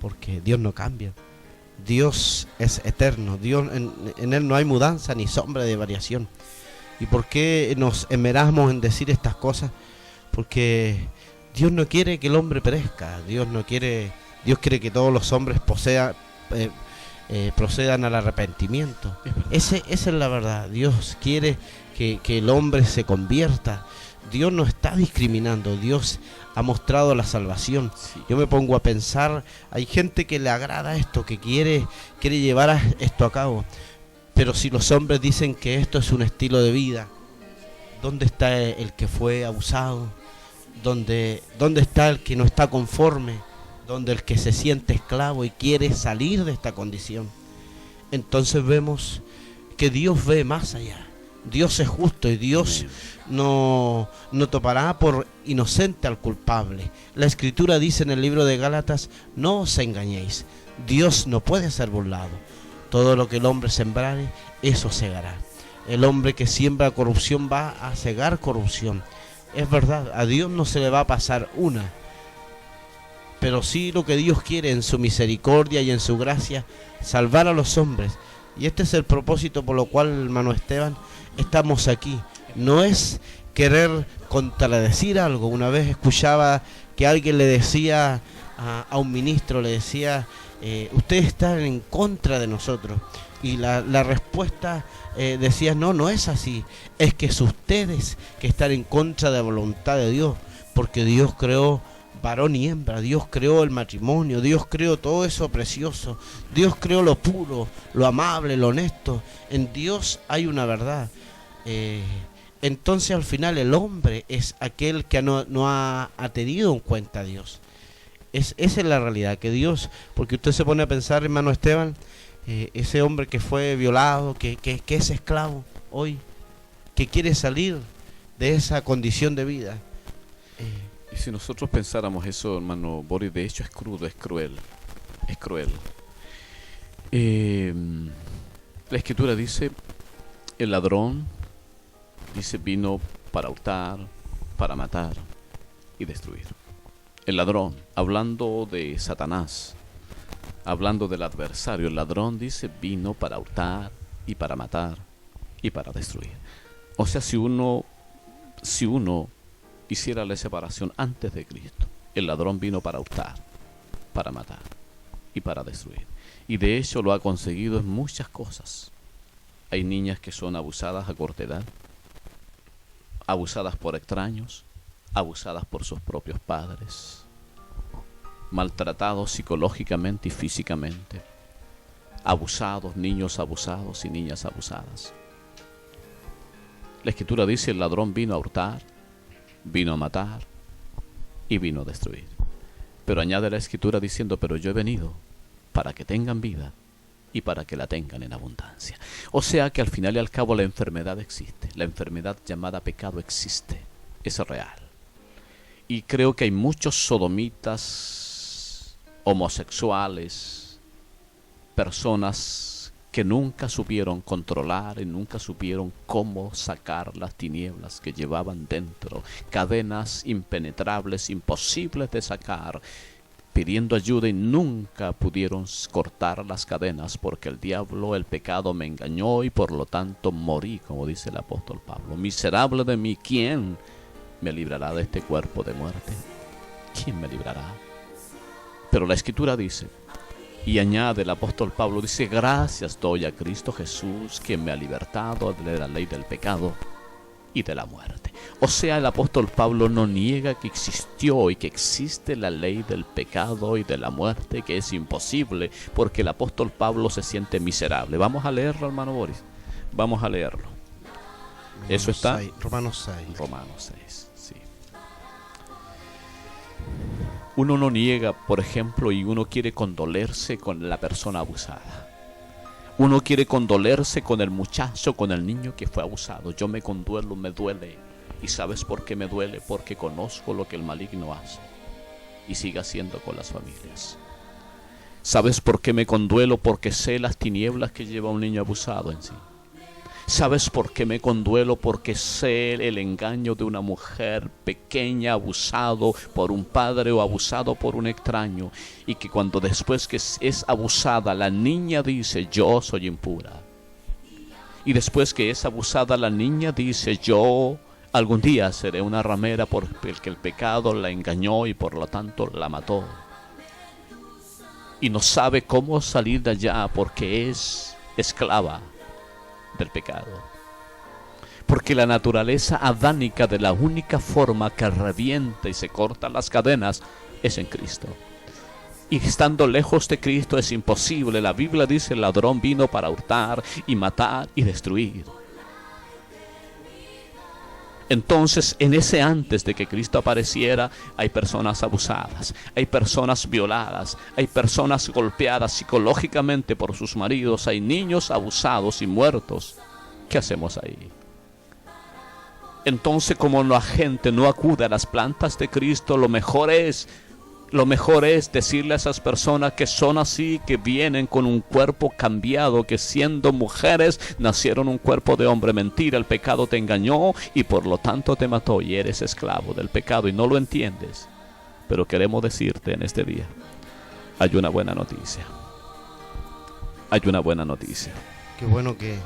porque Dios no cambia. Dios es eterno, Dios en Él no hay mudanza ni sombra de variación. ¿Y por qué nos esmeramos en decir estas cosas? Porque Dios no quiere que el hombre perezca, Dios quiere que todos los hombres procedan al arrepentimiento. Esa es la verdad. Dios quiere que el hombre se convierta. Dios no está discriminando, Dios ha mostrado la salvación. Sí. Yo me pongo a pensar, hay gente que le agrada esto, que quiere llevar esto a cabo, pero si los hombres dicen que esto es un estilo de vida, ¿dónde está el que fue abusado? ¿Dónde está el que no está conforme? ¿Dónde el que se siente esclavo y quiere salir de esta condición? Entonces vemos que Dios ve más allá. Dios es justo y Dios no topará por inocente al culpable. La Escritura dice en el libro de Gálatas: no os engañéis, Dios no puede ser burlado. Todo lo que el hombre sembrare, eso segará. El hombre que siembra corrupción va a segar corrupción. Es verdad, a Dios no se le va a pasar una, pero sí lo que Dios quiere en su misericordia y en su gracia, salvar a los hombres. Y este es el propósito por lo cual, hermano Esteban, estamos aquí. No es querer contradecir algo. Una vez escuchaba que alguien le decía a un ministro, le decía: ustedes están en contra de nosotros. Y la respuesta decía: no es así. Es que es ustedes que están en contra de la voluntad de Dios, porque Dios creó varón y hembra, Dios creó el matrimonio, Dios creó todo eso precioso, Dios creó lo puro, lo amable, lo honesto. En Dios hay una verdad. Entonces al final el hombre es aquel que no ha tenido en cuenta a Dios. Esa es la realidad, que Dios, porque usted se pone a pensar, hermano Esteban, ese hombre que fue violado, que es esclavo hoy, que quiere salir de esa condición de vida. Y si nosotros pensáramos eso, hermano Boris, de hecho es crudo, es cruel. La Escritura dice: el ladrón, dice, vino para hurtar, para matar y destruir. El ladrón, hablando de Satanás, hablando del adversario, el ladrón dice: vino para hurtar y para matar y para destruir. O sea, si uno hiciera la separación antes de Cristo, el ladrón vino para hurtar, para matar y para destruir. Y de hecho lo ha conseguido en muchas cosas. Hay niñas que son abusadas a corta edad, abusadas por extraños, abusadas por sus propios padres, maltratados psicológicamente y físicamente, abusados, niños abusados y niñas abusadas. La Escritura dice: el ladrón vino a hurtar, vino a matar y vino a destruir. Pero añade la Escritura diciendo: pero yo he venido para que tengan vida y para que la tengan en abundancia. O sea que al final y al cabo la enfermedad existe, la enfermedad llamada pecado existe, es real. Y creo que hay muchos sodomitas, homosexuales, personas que nunca supieron controlar y nunca supieron cómo sacar las tinieblas que llevaban dentro, cadenas impenetrables, imposibles de sacar, pidiendo ayuda y nunca pudieron cortar las cadenas porque el diablo, el pecado me engañó y por lo tanto morí, como dice el apóstol Pablo. Miserable de mí, ¿quién me librará de este cuerpo de muerte? ¿Quién me librará? Pero la Escritura dice, y añade el apóstol Pablo, dice, gracias doy a Cristo Jesús que me ha libertado de la ley del pecado y de la muerte. O sea, el apóstol Pablo no niega que existió y que existe la ley del pecado y de la muerte, que es imposible, porque el apóstol Pablo se siente miserable. Vamos a leerlo, hermano Boris. Vamos a leerlo. Eso está. Romanos 6. Romanos 6, sí. Uno no niega, por ejemplo, y uno quiere condolerse con la persona abusada. Uno quiere condolerse con el muchacho, con el niño que fue abusado. Yo me conduelo, me duele. ¿Y sabes por qué me duele? Porque conozco lo que el maligno hace y sigue haciendo con las familias. ¿Sabes por qué me conduelo? Porque sé las tinieblas que lleva un niño abusado en sí. ¿Sabes por qué me conduelo? Porque sé el engaño de una mujer pequeña, abusado por un padre o abusado por un extraño, y que cuando después que es abusada, la niña dice, yo soy impura. Y después que es abusada, la niña dice, yo algún día seré una ramera porque el pecado la engañó y por lo tanto la mató. Y no sabe cómo salir de allá porque es esclava del pecado, porque la naturaleza adánica de la única forma que revienta y se cortan las cadenas es en Cristo, y estando lejos de Cristo es imposible. La Biblia dice, el ladrón vino para hurtar y matar y destruir. Entonces, en ese antes de que Cristo apareciera, hay personas abusadas, hay personas violadas, hay personas golpeadas psicológicamente por sus maridos, hay niños abusados y muertos. ¿Qué hacemos ahí? Entonces, como la gente no acude a las plantas de Cristo, lo mejor es decirle a esas personas que son así, que vienen con un cuerpo cambiado, que siendo mujeres nacieron un cuerpo de hombre. Mentira, el pecado te engañó y por lo tanto te mató y eres esclavo del pecado y no lo entiendes. Pero queremos decirte en este día, hay una buena noticia. Hay una buena noticia. Qué bueno que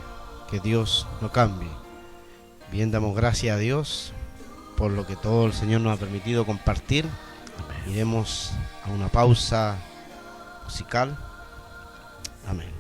Dios no cambie. Bien, damos gracias a Dios por lo que todo el Señor nos ha permitido compartir. Iremos a una pausa musical. Amén.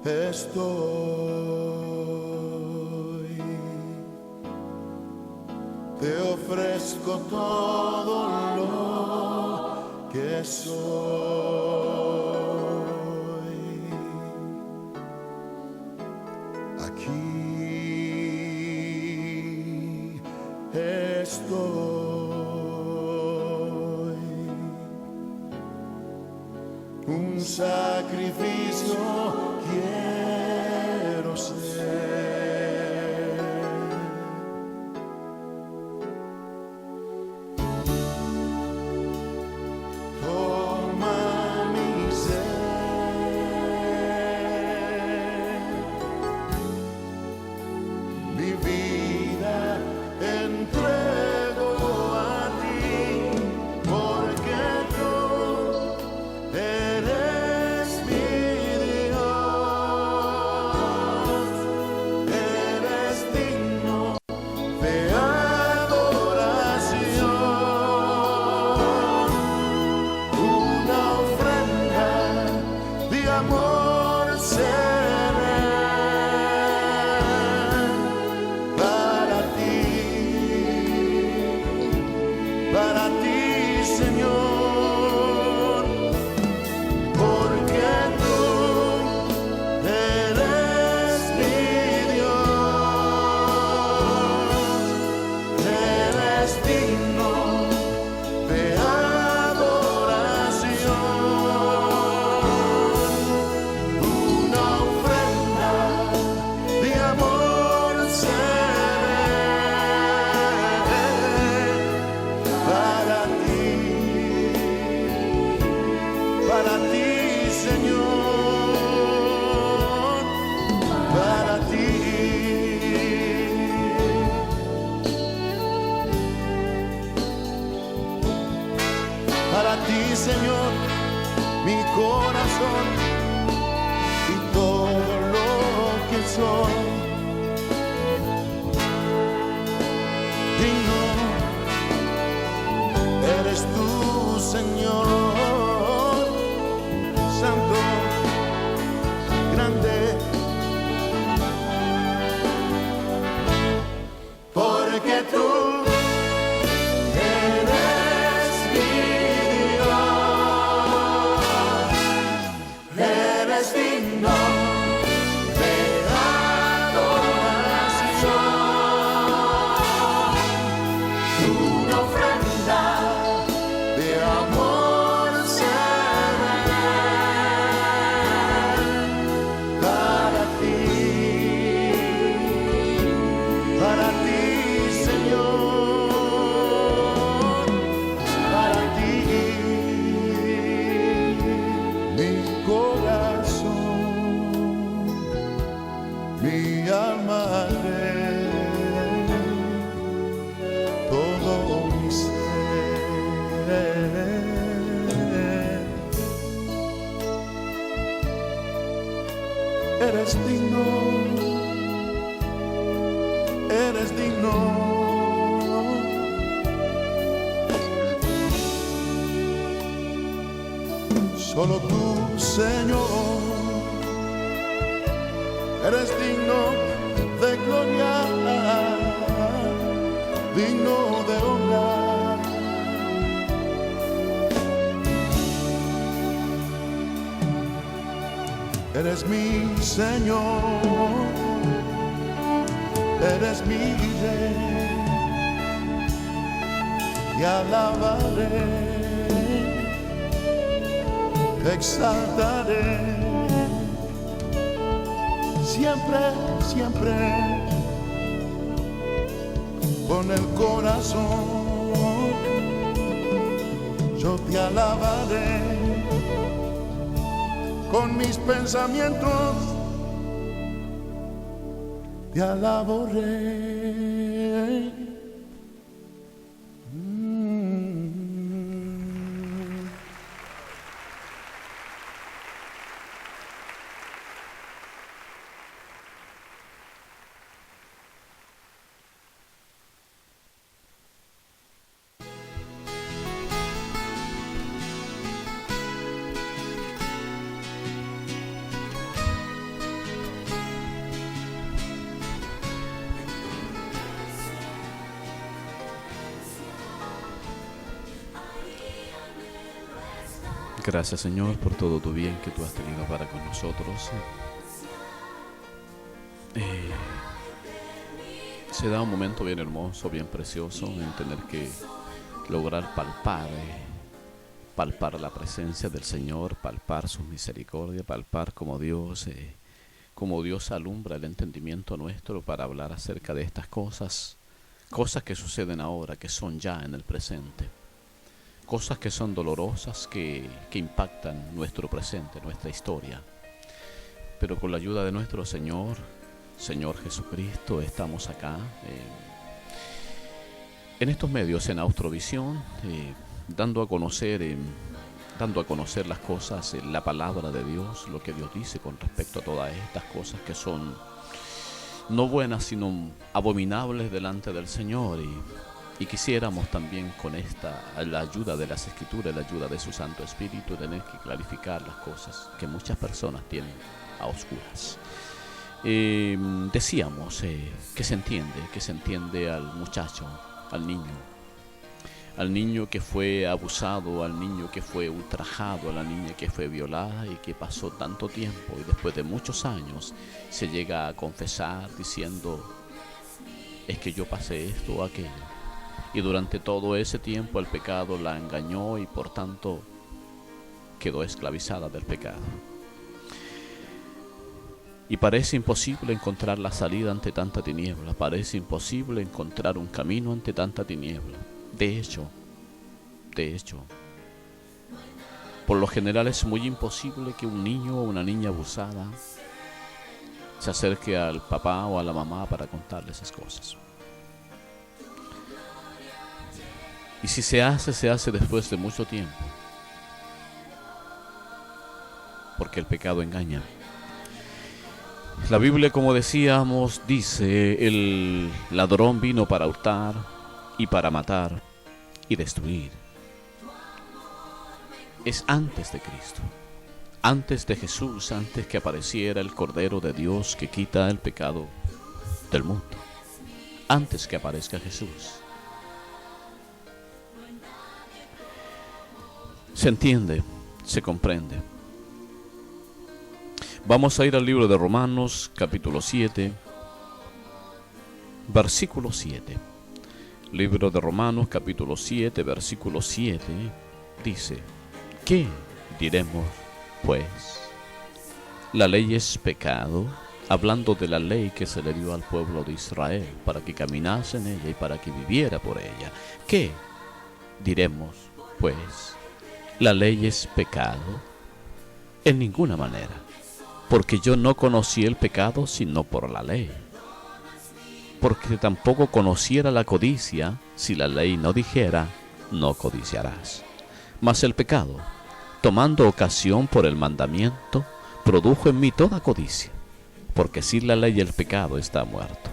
Estoy, te ofrezco todo lo que soy. Aquí estoy, un sacrificio quiero ser. Toma mi ser, mi vida entrego a ti, porque tú eres Para ti, Señor, mi corazón y todo lo que soy. Digno eres tú, Señor, santo, grande, porque tú eres mi Dios, eres digno de adoración, una ofrenda de amor será para ti, Señor, para ti, mi corazón, mi alma, todo mi ser. Eres digno, eres digno. Solo tú, Señor, eres digno de gloria, digno de honra. Eres mi Señor, eres mi Rey, te alabaré, te exaltaré, siempre, siempre, con el corazón, yo te alabaré, con mis pensamientos, te alabaré. Gracias, Señor, por todo tu bien que tú has tenido para con nosotros. Se da un momento bien hermoso, bien precioso en tener que lograr palpar la presencia del Señor, palpar su misericordia, palpar como Dios alumbra el entendimiento nuestro para hablar acerca de estas cosas que suceden ahora, que son ya en el presente. Cosas que son dolorosas, que impactan nuestro presente, nuestra historia. Pero con la ayuda de nuestro Señor Jesucristo, estamos acá en estos medios, en Austrovisión, dando a conocer las cosas, la palabra de Dios, lo que Dios dice con respecto a todas estas cosas que son no buenas, sino abominables delante del Señor. Y quisiéramos también con la ayuda de las Escrituras, la ayuda de su Santo Espíritu, tener que clarificar las cosas que muchas personas tienen a oscuras. Decíamos que se entiende al muchacho, al niño que fue abusado, al niño que fue ultrajado, a la niña que fue violada y que pasó tanto tiempo y después de muchos años se llega a confesar diciendo: es que yo pasé esto o aquello. Y durante todo ese tiempo el pecado la engañó y por tanto quedó esclavizada del pecado. Y parece imposible encontrar la salida ante tanta tiniebla, parece imposible encontrar un camino ante tanta tiniebla. De hecho, por lo general es muy imposible que un niño o una niña abusada se acerque al papá o a la mamá para contarle esas cosas. Y si se hace después de mucho tiempo. Porque el pecado engaña. La Biblia, como decíamos, dice: el ladrón vino para hurtar y para matar y destruir. Es antes de Cristo, antes de Jesús, antes que apareciera el Cordero de Dios que quita el pecado del mundo, antes que aparezca Jesús. Se entiende, se comprende. Vamos a ir al libro de Romanos, capítulo 7, versículo 7. Libro de Romanos, capítulo 7, versículo 7, dice: ¿qué diremos, pues? ¿La ley es pecado? Hablando de la ley que se le dio al pueblo de Israel para que caminase en ella y para que viviera por ella. ¿Qué diremos, pues? ¿La ley es pecado? En ninguna manera. Porque yo no conocí el pecado sino por la ley. Porque tampoco conociera la codicia si la ley no dijera: no codiciarás. Mas el pecado, tomando ocasión por el mandamiento, produjo en mí toda codicia. Porque sin la ley el pecado está muerto.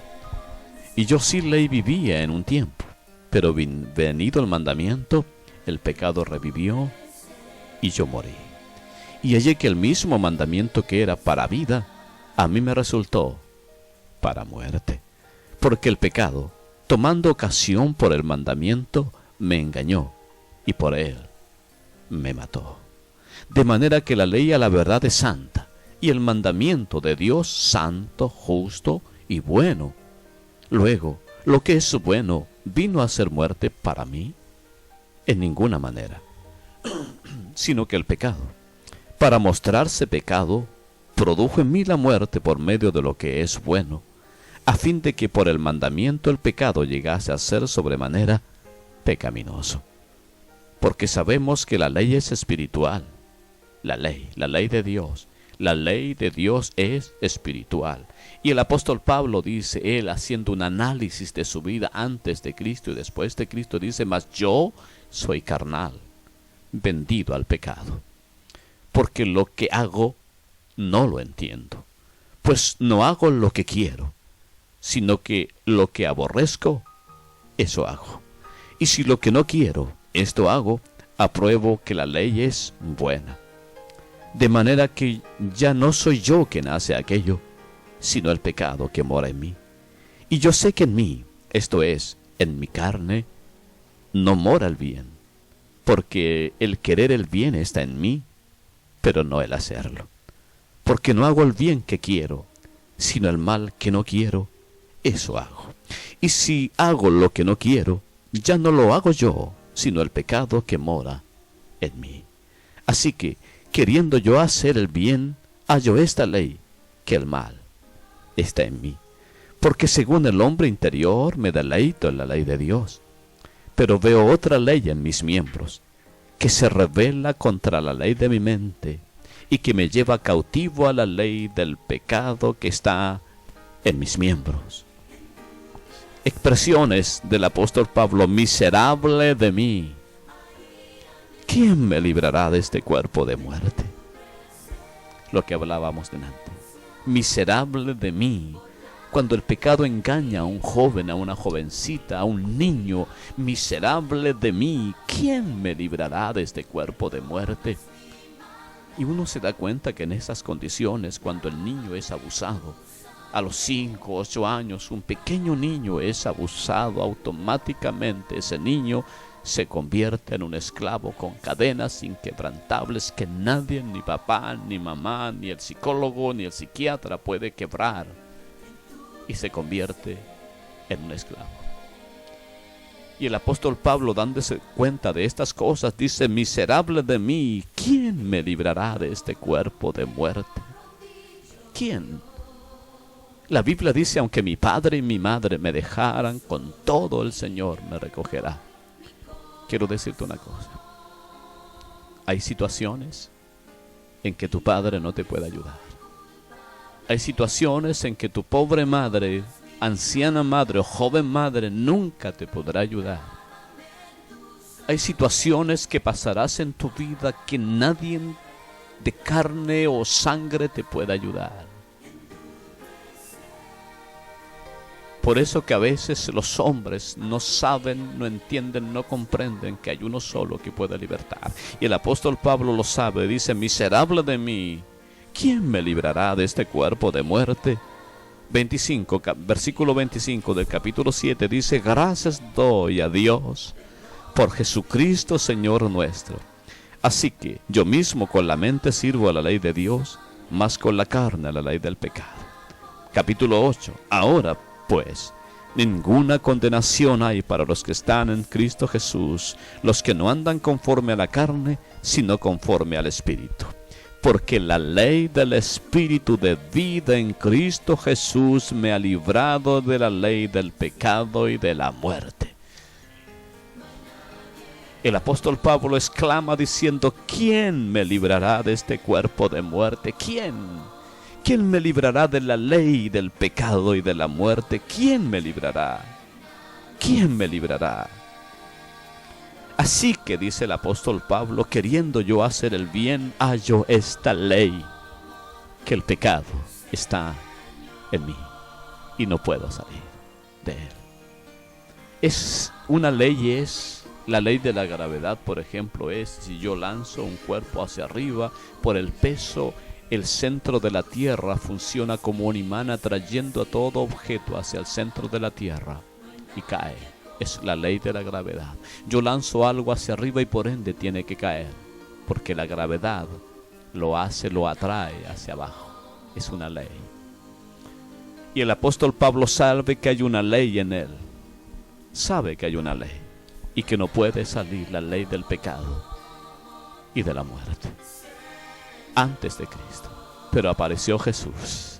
Y yo sin ley vivía en un tiempo, pero venido el mandamiento, el pecado revivió y yo morí. Y hallé que el mismo mandamiento que era para vida, a mí me resultó para muerte. Porque el pecado, tomando ocasión por el mandamiento, me engañó, y por él me mató. De manera que la ley a la verdad es santa, y el mandamiento de Dios santo, justo y bueno. Luego, lo que es bueno, ¿vino a ser muerte para mí? En ninguna manera. Sino que el pecado, para mostrarse pecado, produjo en mí la muerte por medio de lo que es bueno, a fin de que por el mandamiento el pecado llegase a ser sobremanera pecaminoso. Porque sabemos que la ley es espiritual. La ley de Dios. La ley de Dios es espiritual. Y el apóstol Pablo dice, él haciendo un análisis de su vida antes de Cristo y después de Cristo, dice: mas yo soy carnal, vendido al pecado. Porque lo que hago no lo entiendo. Pues no hago lo que quiero, sino que lo que aborrezco, eso hago. Y si lo que no quiero, esto hago, apruebo que la ley es buena. De manera que ya no soy yo quien hace aquello, sino el pecado que mora en mí. Y yo sé que en mí, esto es, en mi carne, no mora el bien, porque el querer el bien está en mí, pero no el hacerlo. Porque no hago el bien que quiero, sino el mal que no quiero, eso hago. Y si hago lo que no quiero, ya no lo hago yo, sino el pecado que mora en mí. Así que, queriendo yo hacer el bien, hallo esta ley, que el mal está en mí. Porque según el hombre interior me deleito en la ley de Dios. Pero veo otra ley en mis miembros, que se rebela contra la ley de mi mente, y que me lleva cautivo a la ley del pecado que está en mis miembros. Expresiones del apóstol Pablo: miserable de mí, ¿quién me librará de este cuerpo de muerte? Lo que hablábamos delante. Miserable de mí. Cuando el pecado engaña a un joven, a una jovencita, a un niño, miserable de mí, ¿quién me librará de este cuerpo de muerte? Y uno se da cuenta que en esas condiciones, cuando el niño es abusado, a los 5, 8 años, un pequeño niño es abusado, automáticamente ese niño se convierte en un esclavo con cadenas inquebrantables que nadie, ni papá, ni mamá, ni el psicólogo, ni el psiquiatra puede quebrar. Y se convierte en un esclavo. Y el apóstol Pablo, dándose cuenta de estas cosas, dice: miserable de mí, ¿quién me librará de este cuerpo de muerte? ¿Quién? La Biblia dice: aunque mi padre y mi madre me dejaran, con todo el Señor me recogerá. Quiero decirte una cosa. Hay situaciones en que tu padre no te puede ayudar. Hay situaciones en que tu pobre madre, anciana madre o joven madre, nunca te podrá ayudar. Hay situaciones que pasarás en tu vida que nadie de carne o sangre te puede ayudar. Por eso que a veces los hombres no saben, no entienden, no comprenden que hay uno solo que puede libertar. Y el apóstol Pablo lo sabe, dice: miserable de mí, ¿quién me librará de este cuerpo de muerte? Versículo 25 del capítulo 7 dice: gracias doy a Dios por Jesucristo Señor nuestro. Así que yo mismo con la mente sirvo a la ley de Dios, mas con la carne a la ley del pecado. Capítulo 8. Ahora pues, ninguna condenación hay para los que están en Cristo Jesús, los que no andan conforme a la carne, sino conforme al Espíritu. Porque la ley del Espíritu de vida en Cristo Jesús me ha librado de la ley del pecado y de la muerte. El apóstol Pablo exclama diciendo: ¿quién me librará de este cuerpo de muerte? ¿Quién? ¿Quién me librará de la ley del pecado y de la muerte? ¿Quién me librará? ¿Quién me librará? Así que dice el apóstol Pablo: queriendo yo hacer el bien, hallo esta ley, que el pecado está en mí y no puedo salir de él. Es una ley, es la ley de la gravedad, por ejemplo, es si yo lanzo un cuerpo hacia arriba por el peso, el centro de la tierra funciona como un imán atrayendo a todo objeto hacia el centro de la tierra y cae. Es la ley de la gravedad. Yo lanzo algo hacia arriba y por ende tiene que caer, porque la gravedad lo atrae hacia abajo. Es una ley. Y el apóstol Pablo sabe que hay una ley en él. Sabe que hay una ley y que no puede salir la ley del pecado y de la muerte antes de Cristo. Pero apareció Jesús.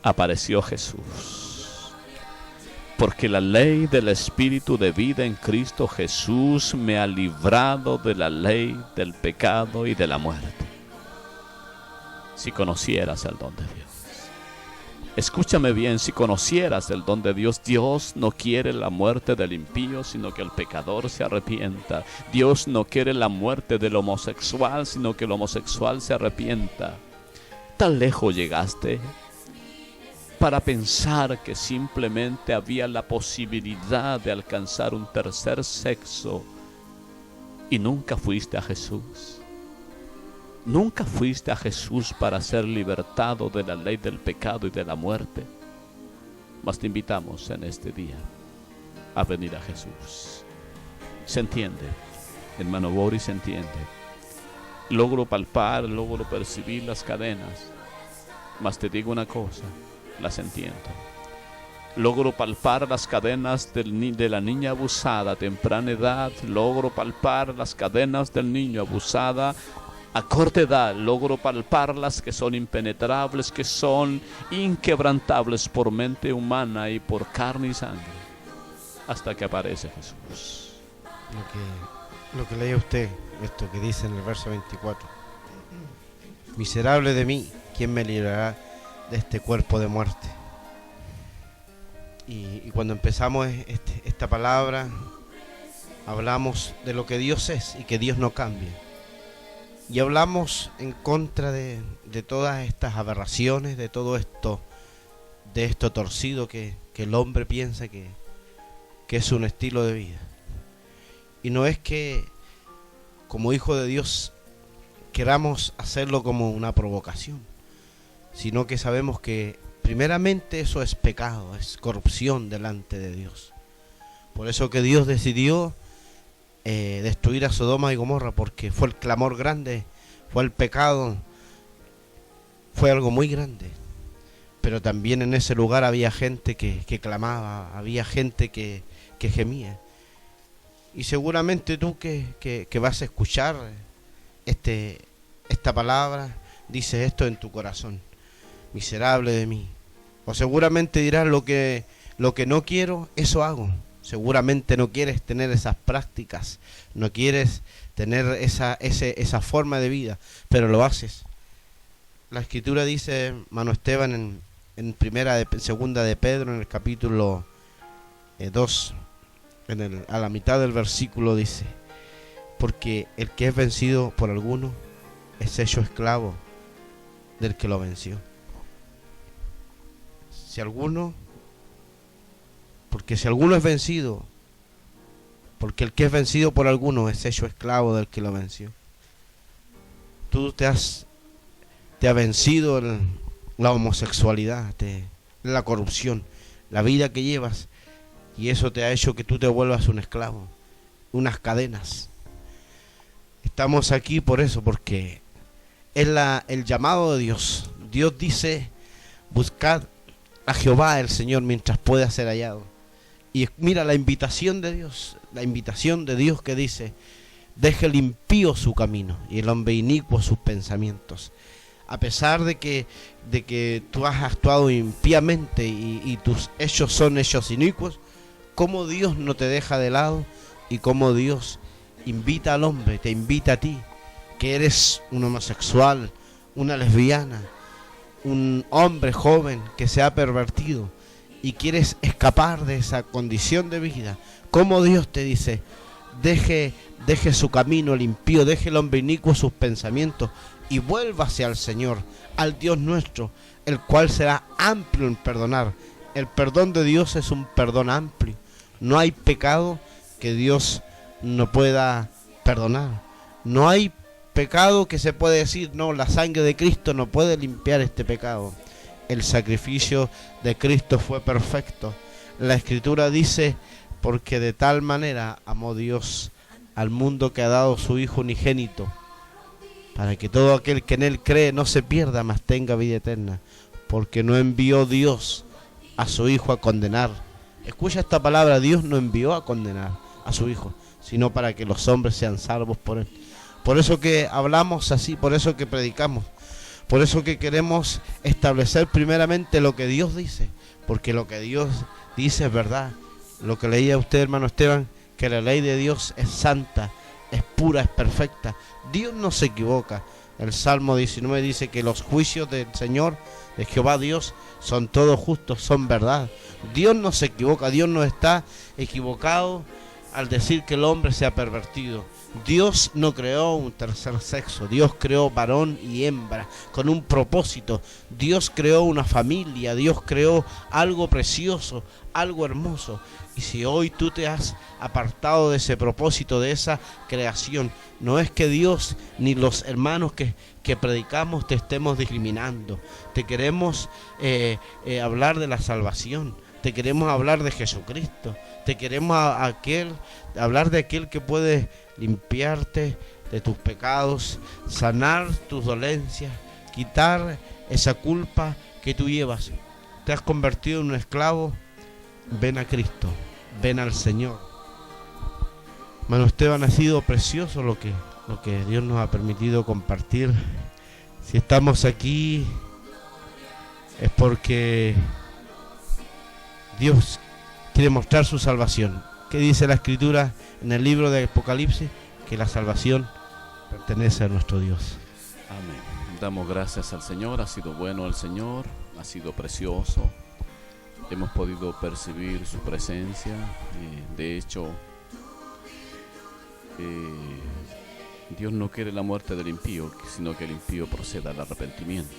Apareció Jesús. Porque la ley del Espíritu de vida en Cristo Jesús me ha librado de la ley del pecado y de la muerte. Si conocieras el don de Dios. Escúchame bien, si conocieras el don de Dios, Dios no quiere la muerte del impío, sino que el pecador se arrepienta. Dios no quiere la muerte del homosexual, sino que el homosexual se arrepienta. ¿Tan lejos llegaste para pensar que simplemente había la posibilidad de alcanzar un tercer sexo y nunca fuiste a Jesús? ¿Nunca fuiste a Jesús para ser libertado de la ley del pecado y de la muerte? Mas te invitamos en este día a venir a Jesús. ¿Se entiende? Hermano Boris, se entiende. Logro palpar, logro percibir las cadenas, mas te digo una cosa, las entiendo. Logro palpar las cadenas de la niña abusada a temprana edad. Logro palpar las cadenas del niño abusada a corta edad. Logro palparlas, que son impenetrables, que son inquebrantables por mente humana y por carne y sangre, hasta que aparece Jesús. Lo que leía usted, esto que dice en el verso 24: miserable de mí, ¿quién me librará de este cuerpo de muerte? Y cuando empezamos esta palabra, hablamos de lo que Dios es y que Dios no cambia. Y hablamos en contra de todas estas aberraciones, de todo esto, de esto torcido que el hombre piensa que es un estilo de vida. Y no es que como hijo de Dios queramos hacerlo como una provocación, sino que sabemos que primeramente eso es pecado, es corrupción delante de Dios. Por eso que Dios decidió destruir a Sodoma y Gomorra, porque fue el clamor grande, fue el pecado, fue algo muy grande. Pero también en ese lugar había gente que clamaba, había gente que gemía. Y seguramente tú que vas a escuchar esta palabra, dices esto en tu corazón: miserable de mí. O seguramente dirás: lo que no quiero, eso hago. Seguramente no quieres tener esas prácticas, no quieres tener esa forma de vida, pero lo haces. La Escritura dice, hermano Esteban, segunda de Pedro, en el capítulo 2, a la mitad del versículo dice: porque el que es vencido por alguno es hecho esclavo del que lo venció. Porque si alguno es vencido, porque el que es vencido por alguno es hecho esclavo del que lo venció. Tú te ha vencido la homosexualidad, la corrupción, la vida que llevas, y eso te ha hecho que tú te vuelvas un esclavo, unas cadenas. Estamos aquí por eso, porque es el llamado de Dios. Dios dice: buscad a Jehová el Señor mientras pueda ser hallado. Y mira la invitación de Dios que dice: deje el impío su camino y el hombre inicuo sus pensamientos. A pesar de que tú has actuado impíamente y tus hechos son hechos inicuos, cómo Dios no te deja de lado y cómo Dios invita al hombre, te invita a ti, que eres un homosexual, una lesbiana, un hombre joven que se ha pervertido y quieres escapar de esa condición de vida. Cómo Dios te dice: deje su camino el impío, deje el hombre inicuo sus pensamientos y vuélvase al Señor, al Dios nuestro, el cual será amplio en perdonar. El perdón de Dios es un perdón amplio. No hay pecado que Dios no pueda perdonar. No hay pecado que se puede decir: no, la sangre de Cristo no puede limpiar este pecado. El sacrificio de Cristo fue perfecto. La Escritura dice: porque de tal manera amó Dios al mundo que ha dado su Hijo unigénito, para que todo aquel que en Él cree no se pierda, mas tenga vida eterna. Porque no envió Dios a su Hijo a condenar. Escucha esta palabra: Dios no envió a condenar a su Hijo, sino para que los hombres sean salvos por Él. Por eso que hablamos así, por eso que predicamos, por eso que queremos establecer primeramente lo que Dios dice, porque lo que Dios dice es verdad. Lo que leía usted, hermano Esteban, que la ley de Dios es santa, es pura, es perfecta. Dios no se equivoca. El Salmo 19 dice que los juicios del Señor, de Jehová Dios, son todos justos, son verdad. Dios no se equivoca, Dios no está equivocado al decir que el hombre se ha pervertido. Dios no creó un tercer sexo, Dios creó varón y hembra con un propósito. Dios creó una familia, Dios creó algo precioso, algo hermoso. Y si hoy tú te has apartado de ese propósito, de esa creación, no es que Dios ni los hermanos que predicamos te estemos discriminando. Te queremos hablar de la salvación, te queremos hablar de Jesucristo, te queremos hablar de aquel que puede limpiarte de tus pecados, sanar tus dolencias, quitar esa culpa que tú llevas. Te has convertido en un esclavo. Ven a Cristo, ven al Señor. Hermano Esteban, ha sido precioso lo que Dios nos ha permitido compartir. Si estamos aquí es porque Dios quiere mostrar su salvación. ¿Qué dice la Escritura en el libro de Apocalipsis? Que la salvación pertenece a nuestro Dios. Amén. Damos gracias al Señor. Ha sido bueno el Señor, ha sido precioso. Hemos podido percibir su presencia. De hecho, Dios no quiere la muerte del impío, sino que el impío proceda al arrepentimiento.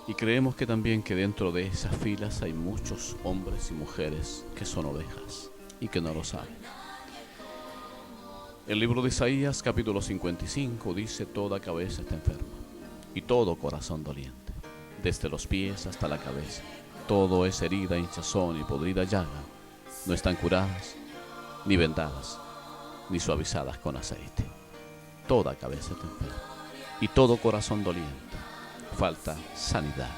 Y creemos que también que dentro de esas filas hay muchos hombres y mujeres que son ovejas y que no lo saben. El libro de Isaías, capítulo 55, dice: toda cabeza está enferma y todo corazón doliente, desde los pies hasta la cabeza. Todo es herida, hinchazón y podrida llaga. No están curadas, ni vendadas, ni suavizadas con aceite. Toda cabeza está enferma y todo corazón doliente. Falta sanidad,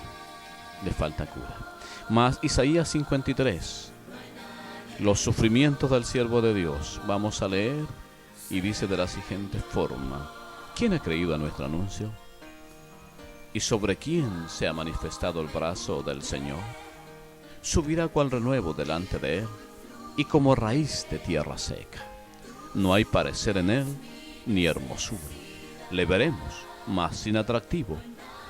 le falta cura. Mas Isaías 53, los sufrimientos del siervo de Dios, vamos a leer, y dice de la siguiente forma: ¿quién ha creído a nuestro anuncio? ¿Y sobre quién se ha manifestado el brazo del Señor? Subirá cual renuevo delante de él, y como raíz de tierra seca. No hay parecer en él, ni hermosura. Le veremos, mas sin atractivo,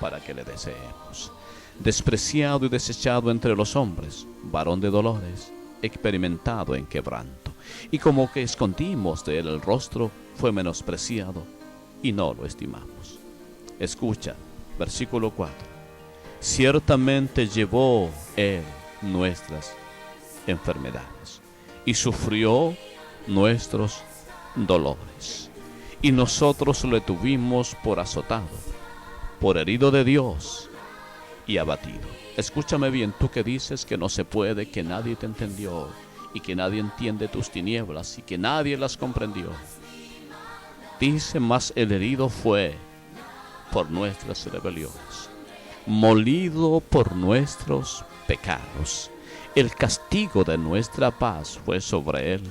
para que le deseemos. Despreciado y desechado entre los hombres, varón de dolores, experimentado en quebranto, y como que escondimos de él el rostro, fue menospreciado y no lo estimamos. Escucha, versículo 4. Ciertamente llevó él nuestras enfermedades y sufrió nuestros dolores, y nosotros le tuvimos por azotado, por herido de Dios y abatido. Escúchame bien, tú que dices que no se puede, que nadie te entendió y que nadie entiende tus tinieblas y que nadie las comprendió. Dice, mas el herido fue por nuestras rebeliones, molido por nuestros pecados. El castigo de nuestra paz fue sobre él,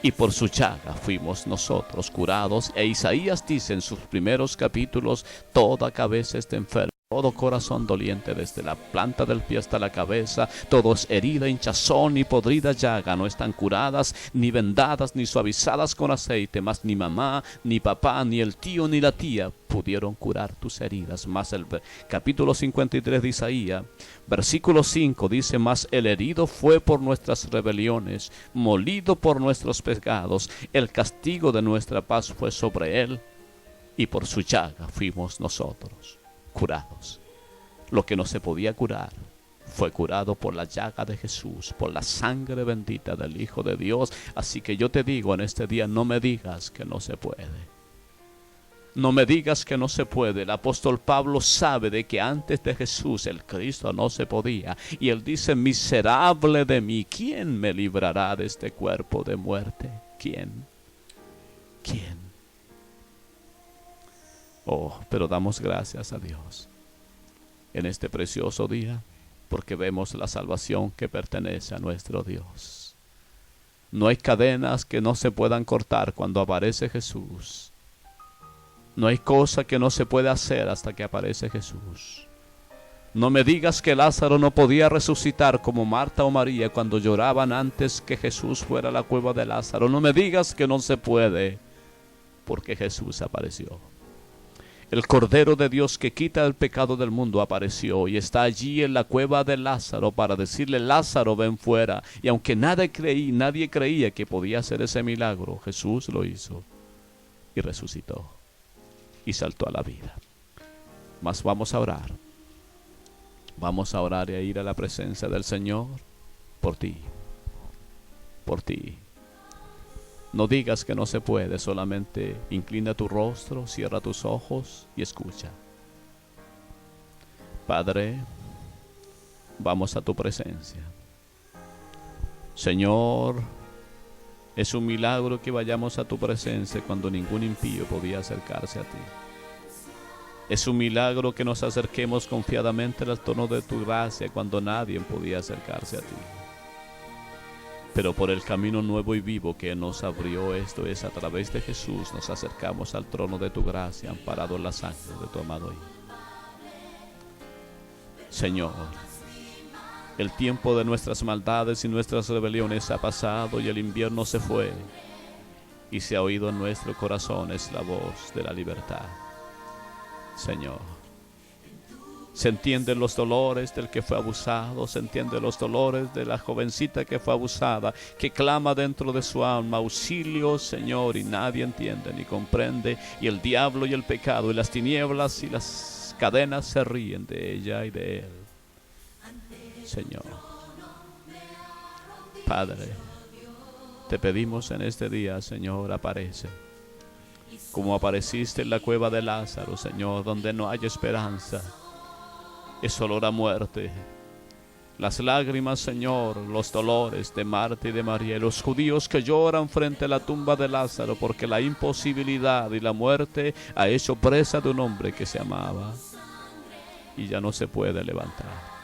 y por su llaga fuimos nosotros curados. E Isaías dice en sus primeros capítulos, toda cabeza está enferma, todo corazón doliente desde la planta del pie hasta la cabeza, todo es herida, hinchazón y podrida llaga, no están curadas, ni vendadas, ni suavizadas con aceite, mas ni mamá, ni papá, ni el tío, ni la tía pudieron curar tus heridas. Más el capítulo 53 de Isaías, versículo 5 dice, mas el herido fue por nuestras rebeliones, molido por nuestros pecados, el castigo de nuestra paz fue sobre él, y por su llaga fuimos nosotros curados. Lo que no se podía curar fue curado por la llaga de Jesús, por la sangre bendita del Hijo de Dios. Así que yo te digo en este día, no me digas que no se puede. No me digas que no se puede. El apóstol Pablo sabe de que antes de Jesús el Cristo no se podía. Y él dice, miserable de mí, ¿quién me librará de este cuerpo de muerte? ¿Quién? ¿Quién? Oh, pero damos gracias a Dios en este precioso día, porque vemos la salvación que pertenece a nuestro Dios. No hay cadenas que no se puedan cortar cuando aparece Jesús. No hay cosa que no se pueda hacer hasta que aparece Jesús. No me digas que Lázaro no podía resucitar como Marta o María cuando lloraban antes que Jesús fuera a la cueva de Lázaro. No me digas que no se puede, porque Jesús apareció. El Cordero de Dios que quita el pecado del mundo apareció y está allí en la cueva de Lázaro para decirle, Lázaro, ven fuera. Y aunque nadie creía que podía hacer ese milagro, Jesús lo hizo y resucitó y saltó a la vida. Mas vamos a orar. Vamos a orar y a ir a la presencia del Señor por ti. Por ti. No digas que no se puede, solamente inclina tu rostro, cierra tus ojos y escucha. Padre, vamos a tu presencia. Señor, es un milagro que vayamos a tu presencia cuando ningún impío podía acercarse a ti. Es un milagro que nos acerquemos confiadamente al trono de tu gracia cuando nadie podía acercarse a ti. Pero por el camino nuevo y vivo que nos abrió, esto es, a través de Jesús, nos acercamos al trono de tu gracia, amparado en la sangre de tu amado Hijo. Señor, el tiempo de nuestras maldades y nuestras rebeliones ha pasado y el invierno se fue, y se ha oído en nuestros corazones la voz de la libertad. Señor, se entienden los dolores del que fue abusado, se entienden los dolores de la jovencita que fue abusada, que clama dentro de su alma, auxilio, Señor, y nadie entiende ni comprende, y el diablo y el pecado y las tinieblas y las cadenas se ríen de ella y de él. Señor, Padre, te pedimos en este día, Señor, aparece. Como apareciste en la cueva de Lázaro, Señor, donde no hay esperanza. Es olor a muerte. Las lágrimas, Señor, los dolores de Marta y de María, los judíos que lloran frente a la tumba de Lázaro porque la imposibilidad y la muerte ha hecho presa de un hombre que se amaba y ya no se puede levantar.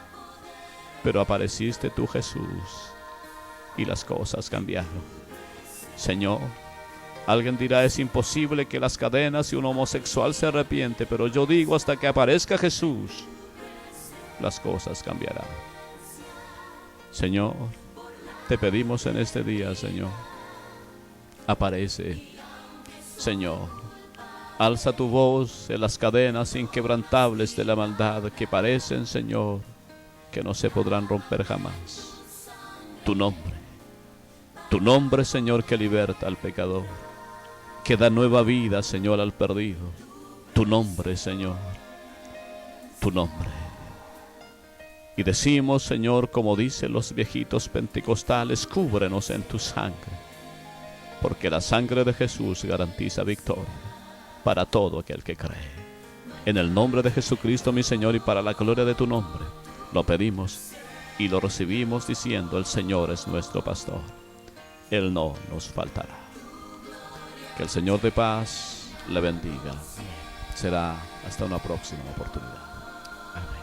Pero apareciste tú, Jesús, y las cosas cambiaron. Señor, alguien dirá, es imposible que las cadenas y un homosexual se arrepiente, pero yo digo, hasta que aparezca Jesús, las cosas cambiarán. Señor, te pedimos en este día, Señor, aparece, Señor, alza tu voz en las cadenas inquebrantables de la maldad que parecen, Señor, que no se podrán romper jamás. Tu nombre Tu nombre, Señor, que liberta al pecador, que da nueva vida, Señor, al perdido. Tu nombre, Señor, tu nombre. Y decimos, Señor, como dicen los viejitos pentecostales, cúbrenos en tu sangre, porque la sangre de Jesús garantiza victoria para todo aquel que cree. En el nombre de Jesucristo, mi Señor, y para la gloria de tu nombre, lo pedimos y lo recibimos diciendo: el Señor es nuestro pastor, Él no nos faltará. Que el Señor de paz le bendiga. Será hasta una próxima oportunidad. Amén.